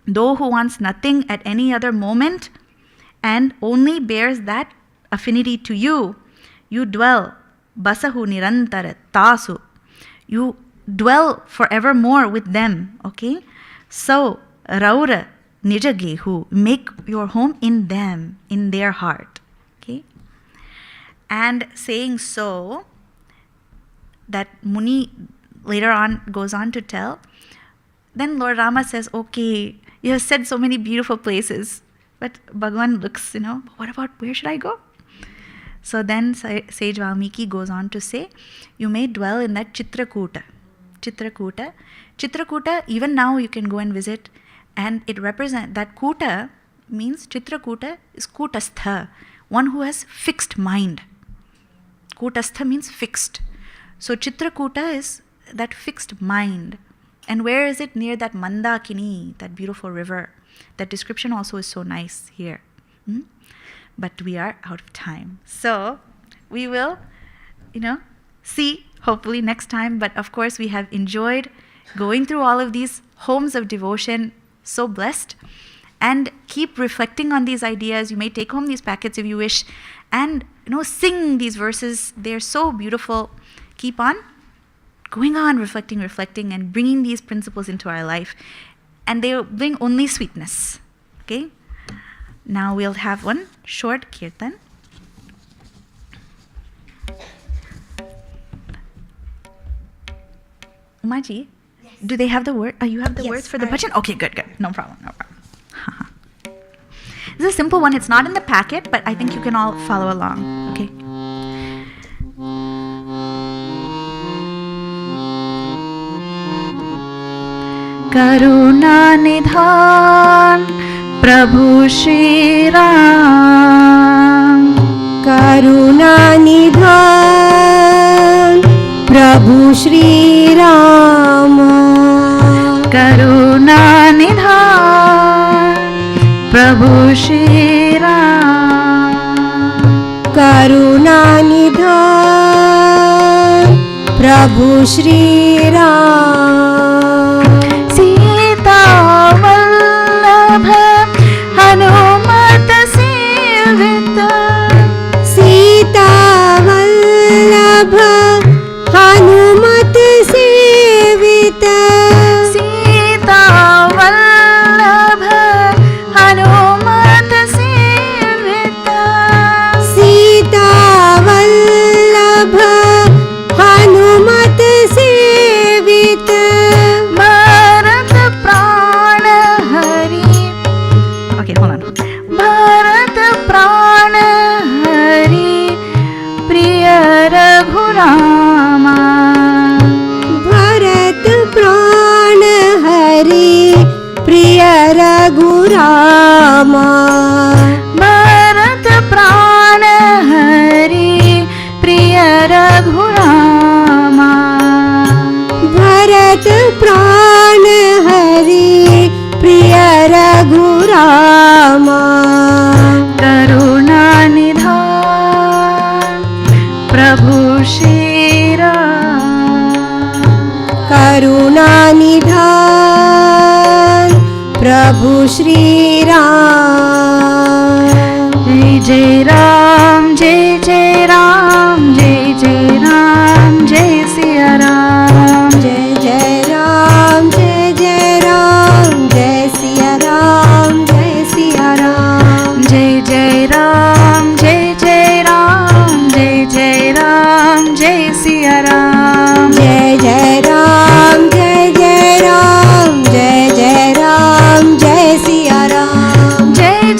though who wants nothing at any other moment and only bears that affinity to you, you dwell, basahu nirantara tasu, you dwell forevermore with them, okay? So, raura nijagehu, make your home in them, in their heart, okay? And saying so, that Muni later on goes on to tell, then Lord Rama says, okay, you have said so many beautiful places, but Bhagavan looks, what about where should I go? So then Sage Valmiki goes on to say, you may dwell in that Chitrakuta. Chitrakuta, even now you can go and visit, and it represents, that Kuta means, Chitrakuta is Kutastha, one who has fixed mind. Kutastha means fixed. So Chitrakuta is that fixed mind. And where is it? Near that Mandakini, that beautiful river. That description also is so nice here. But we are out of time. So we will, see hopefully next time. But of course we have enjoyed going through all of these homes of devotion. So blessed. And keep reflecting on these ideas. You may take home these packets if you wish. And, sing these verses. They're so beautiful. Keep on going on, reflecting, and bringing these principles into our life. And they will bring only sweetness. Okay? Now we'll have one short kirtan. Umaji, yes. Do they have the word? You have the words for the bhajan? Okay, good. No problem. This is a simple one. It's not in the packet, but I think you can all follow along. Okay. Karuna Nidhan Prabhu Shri Ram, Karuna Nidhan Prabhu Shri Ram, Karuna Nidhan Prabhu Shri Ram, Karuna Nidhan Prabhu Shri Ram, Sita Vallabha Hanumat Sevita, Sita Vallabha Hanumat Sevita, Sita Vallabha Hanumat Sevita, Sita Vallabha Hanumat Sevita, Bharat Prana Hari. Okay, hold on. Bharat Prana Hari Priya Raghurama, Bharat Pran Hari Priya Raghurama, Bharat Prana Hari Priya Raghurama, Bharat Pran Hari Priya Raghurama, Karuna Nidhan Prabhu Shri Ram, Karuna Nidhan Prabhu Shri Ram, Jai Ram, Jai Jai Ram, Jai Jai Ram, Jai Siya Ram, Jai Jai Ram, Jai Jai Ram, Jai Siya Ram, Jai Siya Ram, Jai Jai Ram, Jai Jai Ram, Jai Jai Ram, Jai Siya Ram, Jai Jai Ram, Jai Jai Ram, Jai Jai Ram, Jai Siya Ram, Jai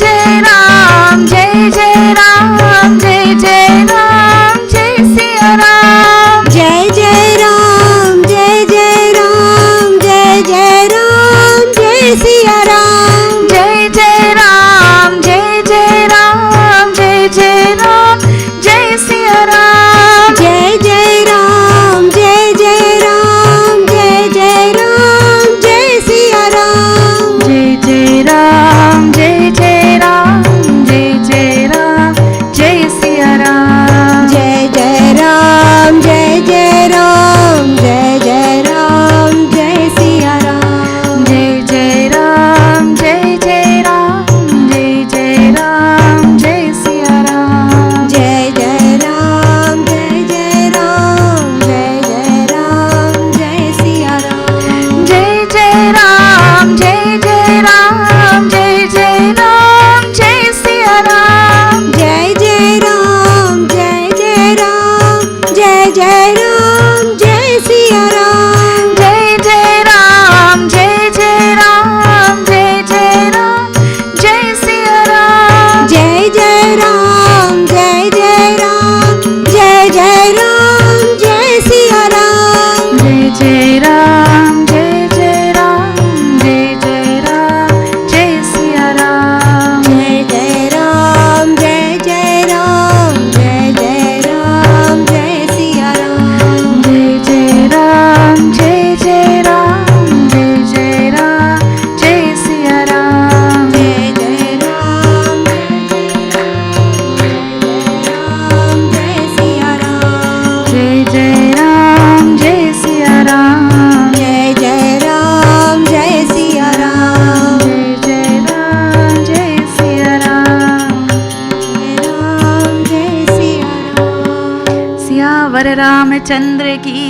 Ramchandra की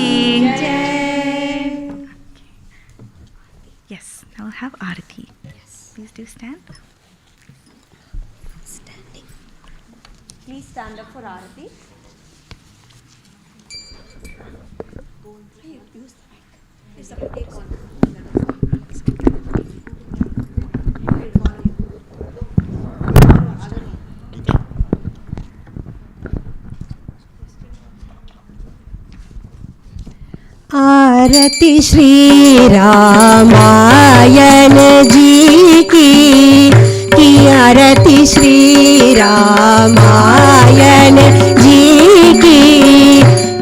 Yes, now we'll have Aarti. Please do stand. Please stand up for Aarati. आरती श्री रामायण जी की आरती श्री रामायण जी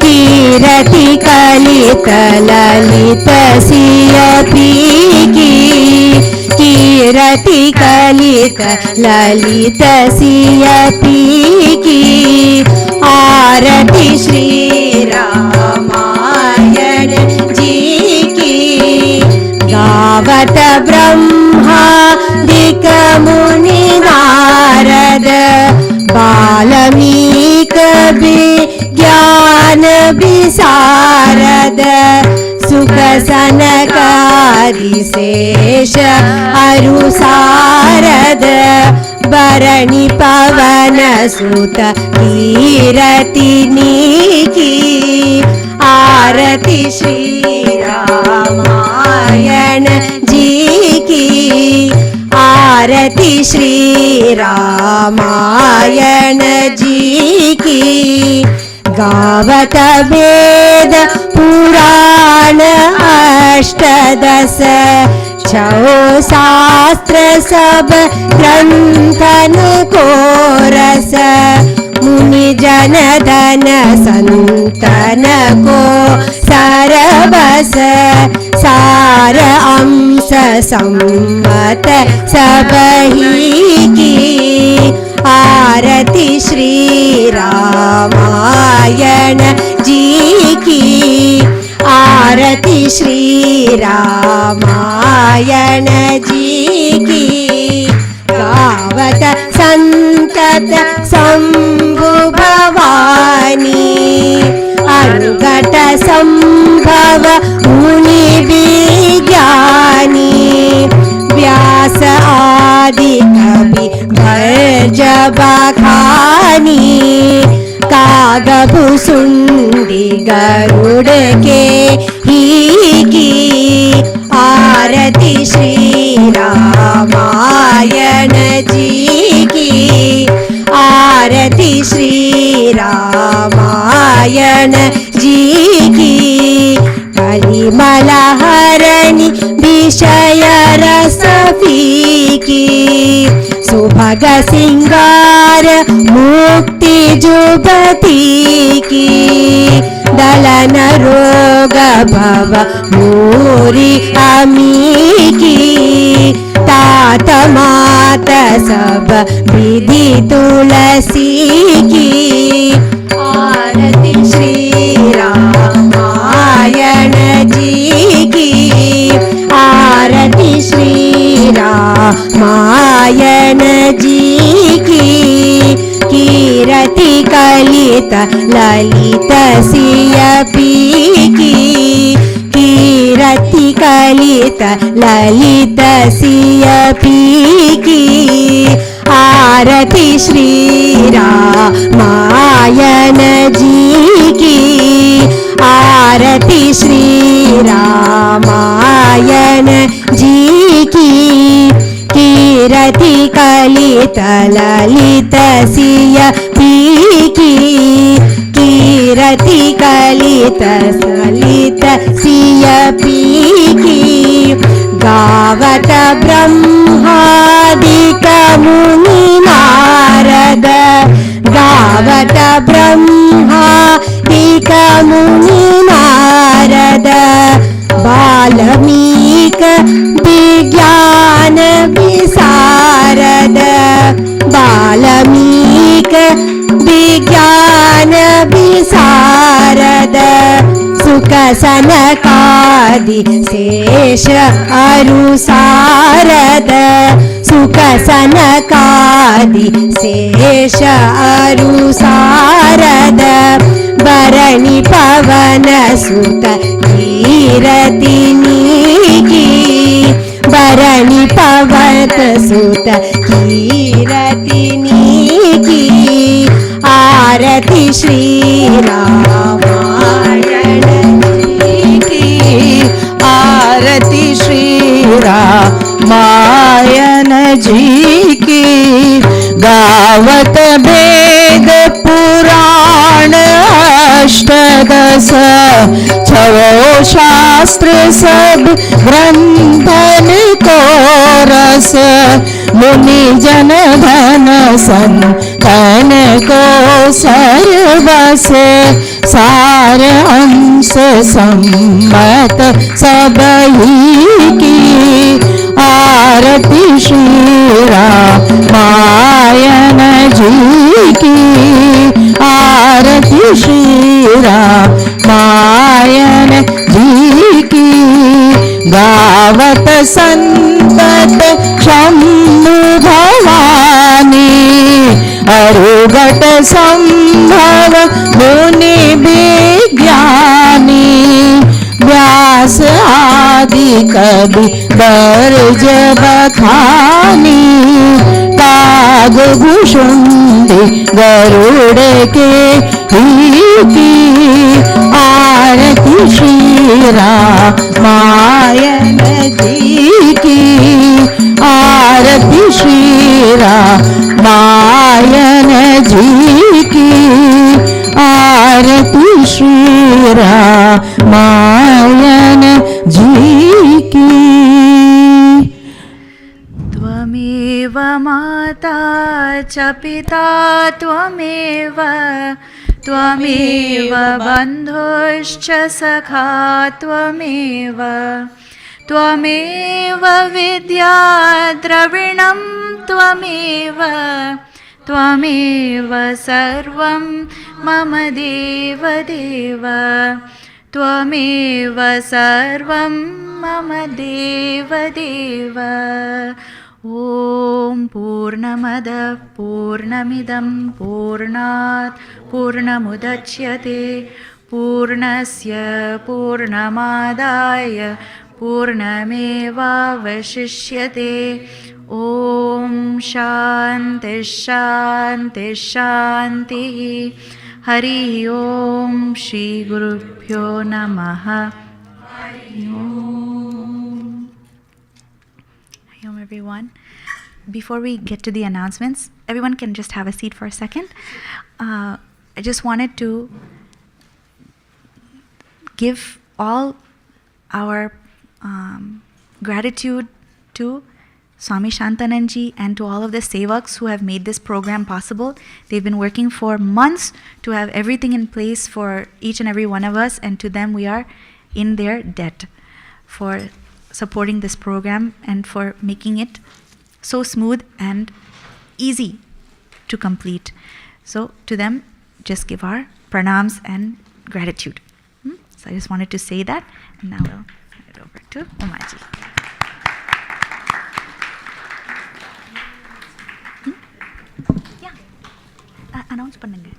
कीरति कलित ललित सियपी कीरति कलित ललित सियपी की आरती श्री रामायण जी की गावत ब्रह्मादिक मुनि नारद बाल्मीक विज्ञान विशारद सुख सनकादि शेष अरु सारद बरणी पवन सुत कीरतिनी की आरती श्री रामायण जी की आरती श्री रामायण जी की गावत वेद पुराण अष्टदश छो शास्त्र सब ग्रंथन को रस मुनि जन धन संतन को सरबस सार अंश सम्मत सबही की आरती श्री रामायण जी की आरती श्री रामायण जी की गावत संतत शंभु भवानी अनुगत संभव मुनि विज्ञानी व्यास आदि कवि भर्ज बखानी कागभुसुंडी गरुड़ के ही की आरती श्री रामायण जी की आरती श्री रामायण जी की कलिमल हरणी विषय रस फीकी सुभग सिंगार मुक्ति जुबती की दलन रोग भव मूरी अमी की तात मात सब विधि तुलसी की आरती श्री रामायण जी की आरती श्री रामायण जी की कीरति कलित ललित सियपी की कीरति कलित ललित सियपी की आरती श्री रामायण जी की आरती श्री रामायण जी की कीरति कलित ललित सियपी की कीरति कलित ललित सियपी की गावत ब्रह्मादिक मुनि नारद गावत ब्रह्मादिक मुनि नारद बाल्मीक विज्ञान विशारद बाल्मीक विज्ञान विशारद सुख सनकादि शेष अरु सारद सुख सनकादि शेष अरु सारद भरणि पवन सुत कीरति नीकी भरणि पवत सुत कीरति नीकी आरती श्री रामायण जी की आरती श्री रामायण जी की गावत वेद पुराण अष्टदश छवो शास्त्र सब ग्रंथन को रस मुनि जन धन संतन को सर्वस सार अंश सम्मत सब ही की आरती श्री रामायण जी की आरती श्री रामायण जी की गावत संतत शंभु भवानी अरुगट संभव मुनि विज्ञानी व्यास आदि कवि दर्ज बखानी काग भुषुंडी गरुड़ के ही आरती श्री रामायण जी की आरती श्री रामायण जी की आरती श्री रामायण जी की। त्वमेव माता च पिता त्वमेव त्वमेव बन्धुश्च सखा त्वमेव त्वमेव विद्या द्रविणं त्वमेव त्वमेव सर्वं मम देवदेव त्वमेव सर्वं मम देवदेव। ॐ पूर्णमदः पूर्णमिदं पूर्णात् पूर्णमुदच्यते पूर्णस्य पूर्णमादाय पूर्णमेवावशिष्यते। ॐ शान्ति शान्ति शान्तिः। हरि ओम श्री गुरुभ्यो नमः। Hari Om everyone. Before we get to the announcements, everyone can just have a seat for a second. I just wanted to give all our gratitude to Swami Shantananji and to all of the sevaks who have made this program possible. They've been working for months to have everything in place for each and every one of us, and to them we are in their debt for supporting this program and for making it so smooth and easy to complete. So to them, just give our pranams and gratitude. So I just wanted to say that, and now we'll hand it over to Umaji. Announce பண்ணுங்க. You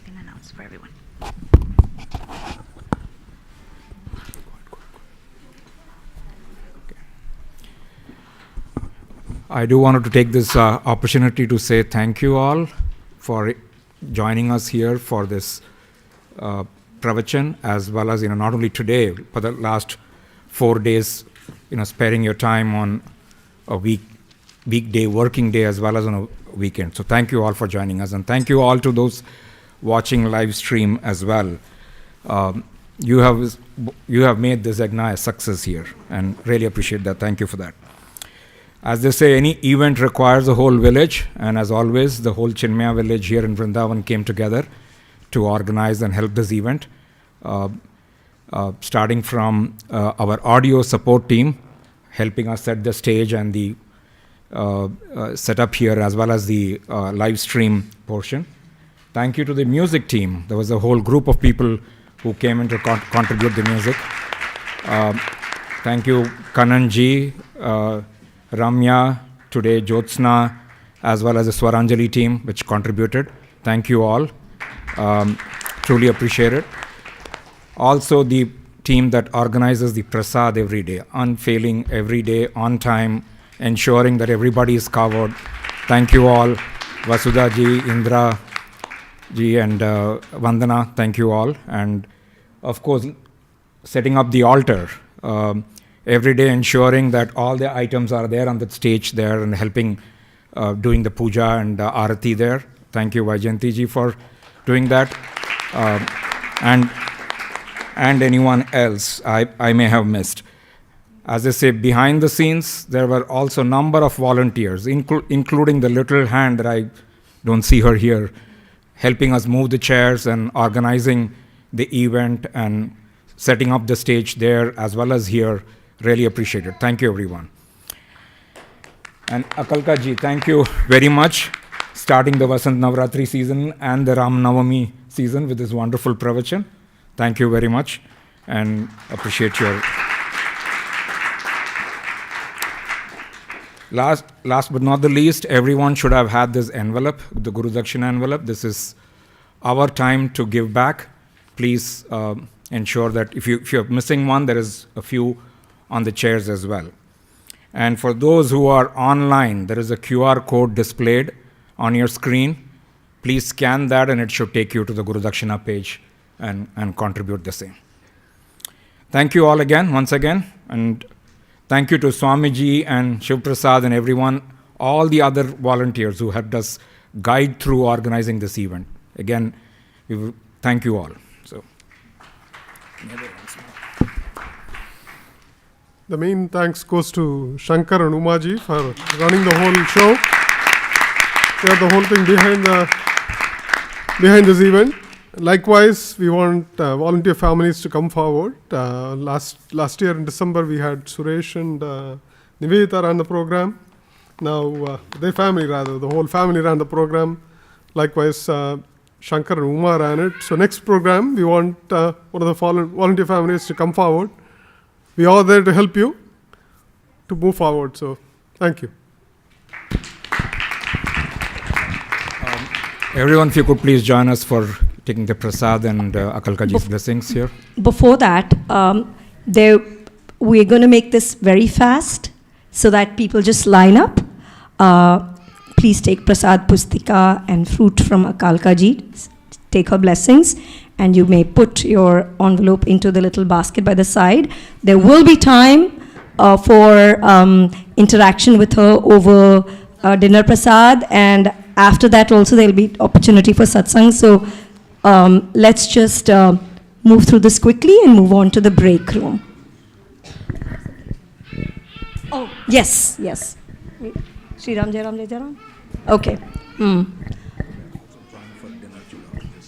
can announce for everyone. I do want to take this opportunity to say thank you all for joining us here for this pravachan, as well as not only today, but the last 4 days, sparing your time on a weekday, working day, as well as on a weekend. So thank you all for joining us, and thank you all to those watching live stream as well. You have made this Yagna a success here, and really appreciate that. Thank you for that. As they say, any event requires a whole village, and as always, the whole Chinmaya village here in Vrindavan came together to organize and help this event. Starting from our audio support team, helping us set the stage and the setup here, as well as the live stream portion. Thank you to the music team. There was a whole group of people who came in to contribute the music. Thank you, Kananji, Ramya, today Jyotsna, as well as the Swaranjali team, which contributed. Thank you all. truly appreciate it. Also, the team that organizes the prasad every day, unfailing every day, on time, ensuring that everybody is covered. Thank you all. Vasudha ji, Indra ji, and Vandana, thank you all. And of course, setting up the altar. Every day ensuring that all the items are there on the stage there and helping doing the puja and arati there. Thank you, Vaijayanti ji, for doing that. And anyone else I may have missed. As I say, behind the scenes, there were also a number of volunteers, including the little hand that I don't see her here, helping us move the chairs and organizing the event and setting up the stage there as well as here. Really appreciate it. Thank you, everyone. And Akalka ji, thank you very much, starting the Vasant Navratri season and the Ram Navami season with this wonderful pravachan. Thank you very much and appreciate your... Last but not the least, everyone should have had this envelope, the Guru Dakshina envelope. This is our time to give back. Please ensure that if you're missing one, there is a few on the chairs as well. And for those who are online, there is a QR code displayed on your screen. Please scan that and it should take you to the Guru Dakshina page and contribute the same. Thank you all again, once again. And thank you to Swamiji and Shiv Prasad and everyone, all the other volunteers who helped us guide through organizing this event. Again, thank you all. So. The main thanks goes to Shankar and Umaji for running the whole show. They are the whole thing behind this event. Likewise, we want volunteer families to come forward. Last year in December, we had Suresh and Nivedita ran the program. Now, their family rather, the whole family ran the program. Likewise, Shankar and Uma ran it. So next program, we want one of the volunteer families to come forward. We are there to help you to move forward. So, thank you. Everyone, if you could please join us for taking the prasad and Akalka ji's blessings here. Before that, we're going to make this very fast so that people just line up. Please take prasad pustika and fruit from Akalka ji. Take her blessings. And you may put your envelope into the little basket by the side. There will be time for interaction with her over dinner prasad, and after that also there will be opportunity for satsang. So let's just move through this quickly and move on to the break room. Oh, yes. Shri Ram, Jai Ram, Jai Jai Ram. Okay.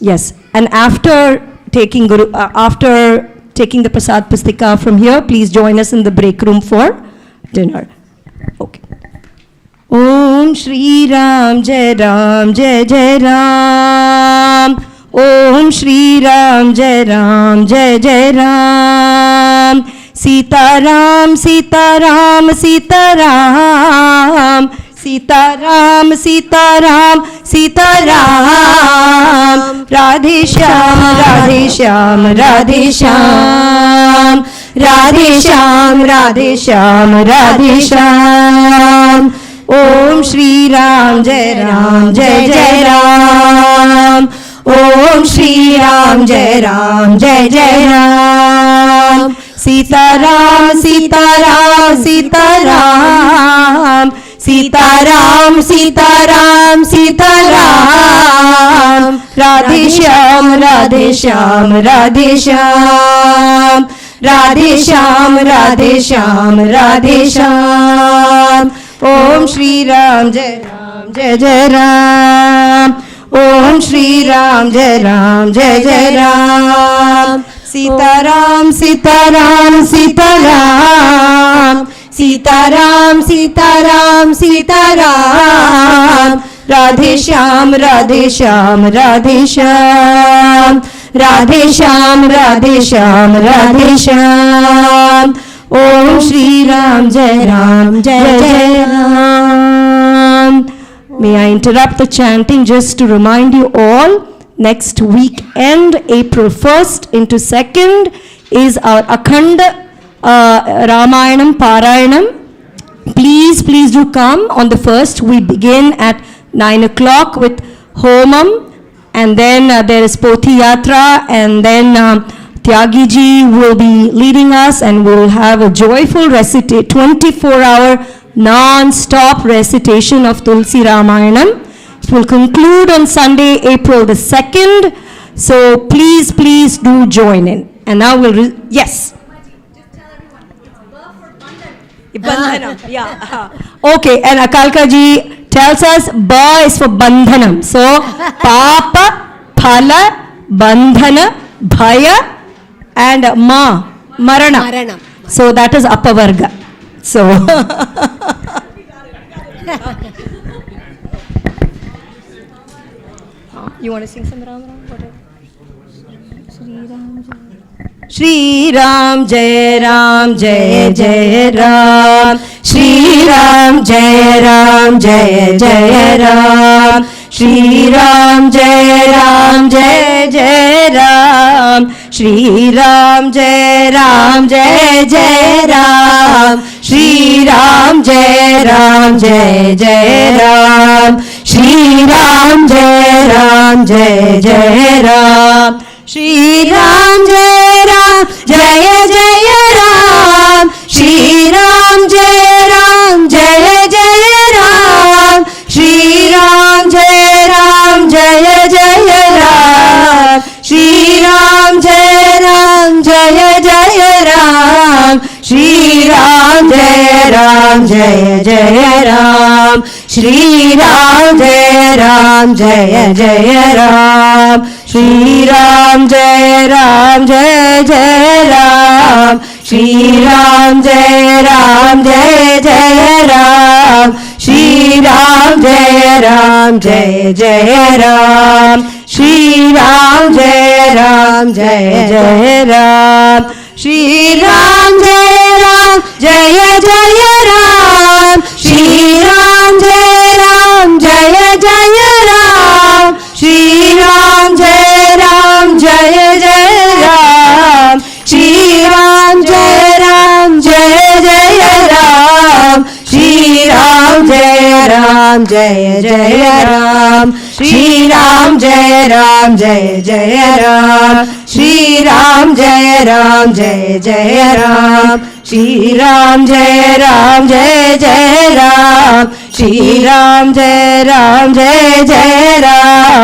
Yes, and after taking the prasad pustika from here, please join us in the break room for dinner. Okay. Om Shri Ram, Jai Ram, Jai Jai Ram. Om Shri Ram, Jai Ram, Jai Jai Ram. Sita Ram, Sita Ram, Sita Ram. Sita Ram, Sita Ram, Sita Ram. Radhe Shyam, Radhe Shyam, Radhe Shyam. Radhe Shyam, Radhe Shyam, Radhe Shyam. Om Shri Ram, Jai Ram, Jai Jai Ram. Om Shri Ram, Jai Ram, Jai Jai Ram. Sita Ram, Sita Ram, Sita Ram. Sita Ram, Sita Ram, Sita Ram. Radhe Shyam, Radhe Shyam, Radhe Shyam. Radhe Shyam, Radhe Shyam, Radhe Shyam. Om Shri Ram, Jai Ram, Jai Jai Ram. Om Shri Ram, Jai Ram, Jai Jai Ram. Sita Ram, Sita Ram, Sita Ram. Sita Ram, Sita Ram, Sita Ram. Radhe Shyam, Radhe Shyam, Radhe Shyam. Radhe Shyam, Radhe Shyam, Radhe Shyam. Om Shri Ram, Jai Ram, Jai Jai Ram. May I interrupt the chanting just to remind you all next weekend, April 1st into 2nd, is our Akhanda Ramayanam Parayanam. Please do come on the 1st. We begin at 9 o'clock with Homam, and then there is Pothi Yatra, and then Tyagiji will be leading us, and we'll have a joyful 24-hour non-stop recitation of Tulsi Ramayanam. It will conclude on Sunday, April the 2nd. So please do join in. And now we'll, yes. Bandhanam, yeah. Okay, and Akalka ji tells us Ba is for Bandhanam. So, Papa, Phala, Bandhana, Bhaya, and Marana. So, that is Apavarga. So, you want to sing some Ram Ram? Whatever. Shri Ram Jai Ram Jai Jai Ram, Shri Ram Jai Ram Jai Jai Ram, Shri Ram Jai Ram Jai Jai Ram, Shri Ram Jai Ram Jai Jai Ram, Shri Ram Jai Ram Jai Jai Ram, Shri Ram Jai Ram Jai Jai Ram, Shri Ram Jai Ram Jaya Jaya Ram, Shri Ram Jai Ram Jaya Jaya Ram, Shri Ram Jai Ram Jaya Jaya Ram, Shri Ram Jai Ram Jaya Jaya Ram, Shri Ram Jai Ram Jaya Jaya Ram, Shri Ram Jai Ram Jaya Jaya Ram, Shri Ram Jai Ram Jai Jai Ram, Shri Ram Jai Ram Jai Jai Ram, Shri Ram Jai Ram Jai Jai Ram, Shri Ram Jai Ram Jai Jai Ram, Shri Ram Jai Ram Jaya Jaya Ram, Shri Ram Jai Ram Jaya Jaya Ram, Shri Ram Jai Ram Jaya Jaya Ram, Shri Ram Jai Ram Jaya Jaya Ram, Shri Ram Jai Ram Jaya Jaya Ram, Shri Ram Jai Ram Jaya Jaya Ram, Shri Ram Jai Ram Jaya Jaya Ram, Shri Ram Jai Ram Jaya Jaya Ram, Shri Ram Jai Ram Jaya Jaya Ram, Shri Ram Jai Ram Jaya Jaya Ram,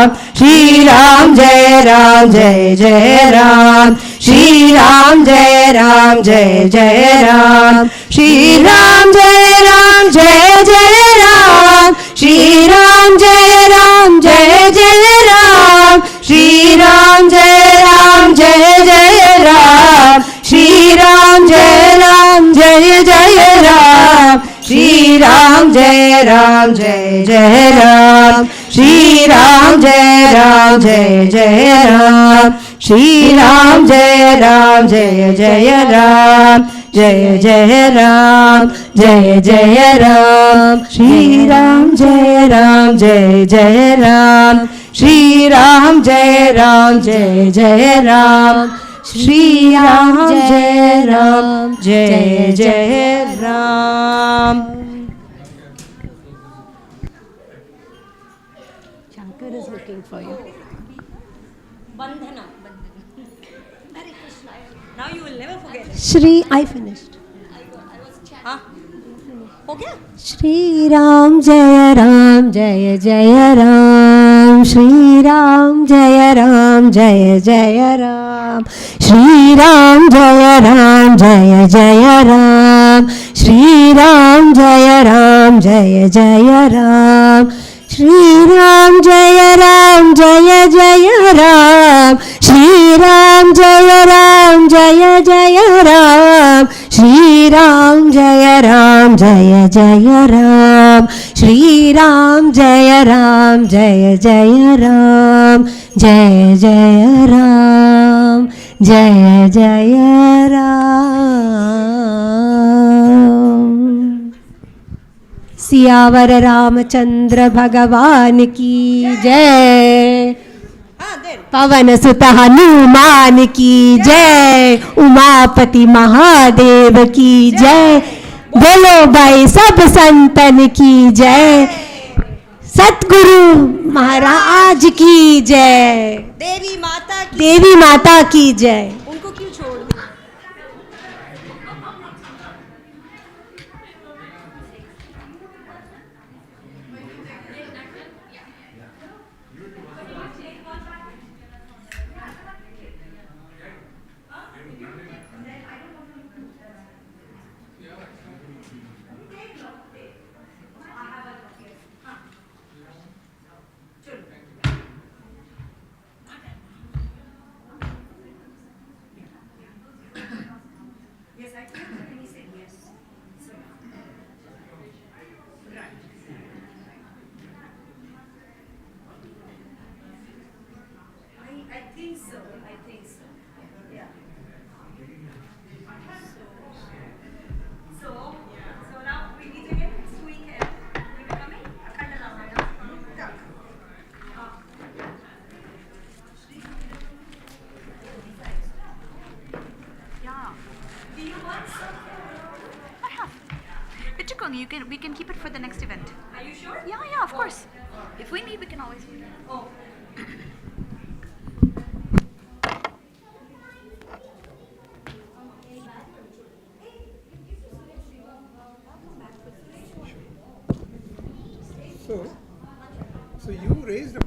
Shri Ram Jai Ram Jaya Jaya Ram, Shri Ram Jai Ram Jaya Jaya Ram, Shri Ram Jai Ram Jaya Jaya Ram, Shri Ram Jai Ram Jaya Jaya Ram, Shri Ram Jai Ram Jaya Jaya Ram, Shri Ram Jai Ram Jaya Jaya Ram, Shri Ram Jai Ram Jaya Jaya Ram, Shri Ram Jai Ram Jaya Jaya Ram, Jaya Jaya Ram, Jaya Jaya Ram, Shri Ram Jai Ram Jaya Jaya Ram, Shri Ram Jai Ram Jaya Jaya Ram, Shri Ram Jai Ram Jaya Jaya Ram. Shankar is looking for you. Bandhana. Hare Krishna. Now you will never forget it. Shri, I finished. Huh? Okay. Shri Ram Jaya Ram Jaya Jaya Ram, Shri Ram Jaya Ram Jaya Jaya Ram, Shri Ram Jaya Ram Jaya Jaya Ram, Shri Ram Jaya Ram Jaya Jaya Ram, Shri Ram Jaya Ram Jaya Jaya Ram, Shri Ram Jaya Ram Jaya Jaya Ram, Shri Ram Jaya Ram Jaya Jaya Ram, Shri Ram Jaya Ram Jaya Jaya Ram, Jaya Jaya Ram, Jaya Jaya Ram. Siyavar Ramchandra भगवान की जय. पवन सुत हनुमान की जय, उमापति महादेव की जय, बोलो भाई सब संतन की जय, सतगुरु महाराज की जय, देवी माता की जय. We can keep it for the next event. Are you sure? Yeah, of course. If we need, we can always. Oh. So you raised a